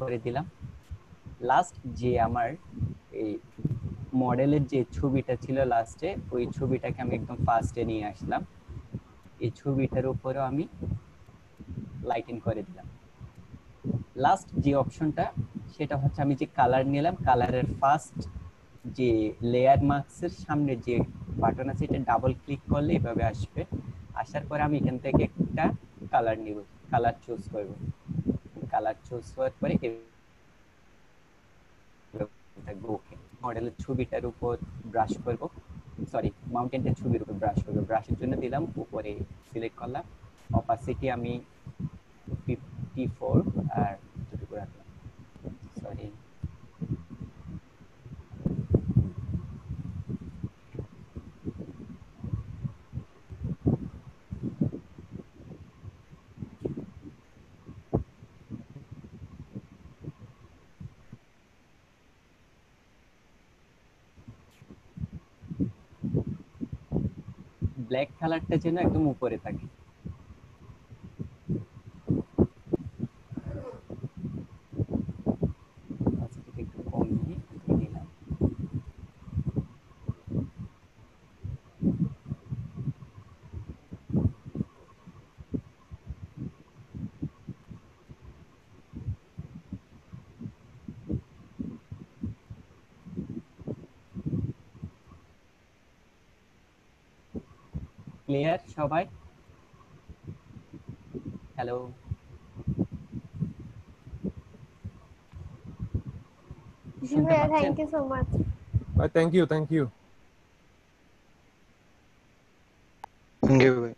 করে দিলাম। লাস্ট যে আমার এই মডেলের যে ছবিটা ছিল লাস্টে ওই ছবিটাকে আমি একদম ফার্স্টে নিয়ে আসলাম। এই ছবিটার উপরেও আমি লাইটিং করে দিলাম। লাস্ট যে অপশনটা সেটা হচ্ছে আমি যে কালার নিলাম কালারের ফার্স্ট যে লেয়ার মাস্কের সামনে যে বাটন আছে এটা ডাবল ক্লিক করলে এভাবে আসবে। আসার পরে আমি এখান থেকে একটা কালার নিব, কালার চুজ করব। কালার চুজ করার পরে ওকে মডেলের ছবিটার উপর ব্রাশ করব, সরি মাউন্টেনের ছবির উপর ব্রাশ করব। ব্রাশের জন্য দিলাম উপরে সিলেক্ট করলাম, অপাসিটি আমি 54 আর যতটুকু রাখলাম, সরি ব্ল্যাক কালারটা যেন একদম উপরে থাকে। একটু কমিয়ে দিলাম। ক্লিয়ার সবাই? হ্যালো জি শুনতে ভাইয়া, পাচ্ছেন? Thank you so much. Thank you, thank you. Thank you ভাই।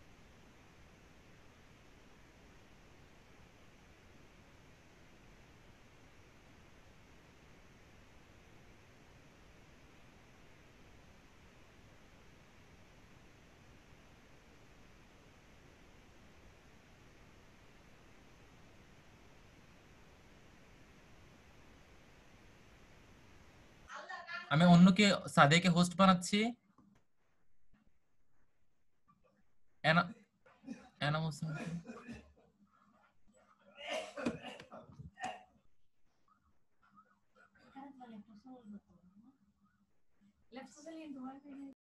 আমি অন্যকে সাদেকে হোস্ট বানাচ্ছি। এনাম হোসেন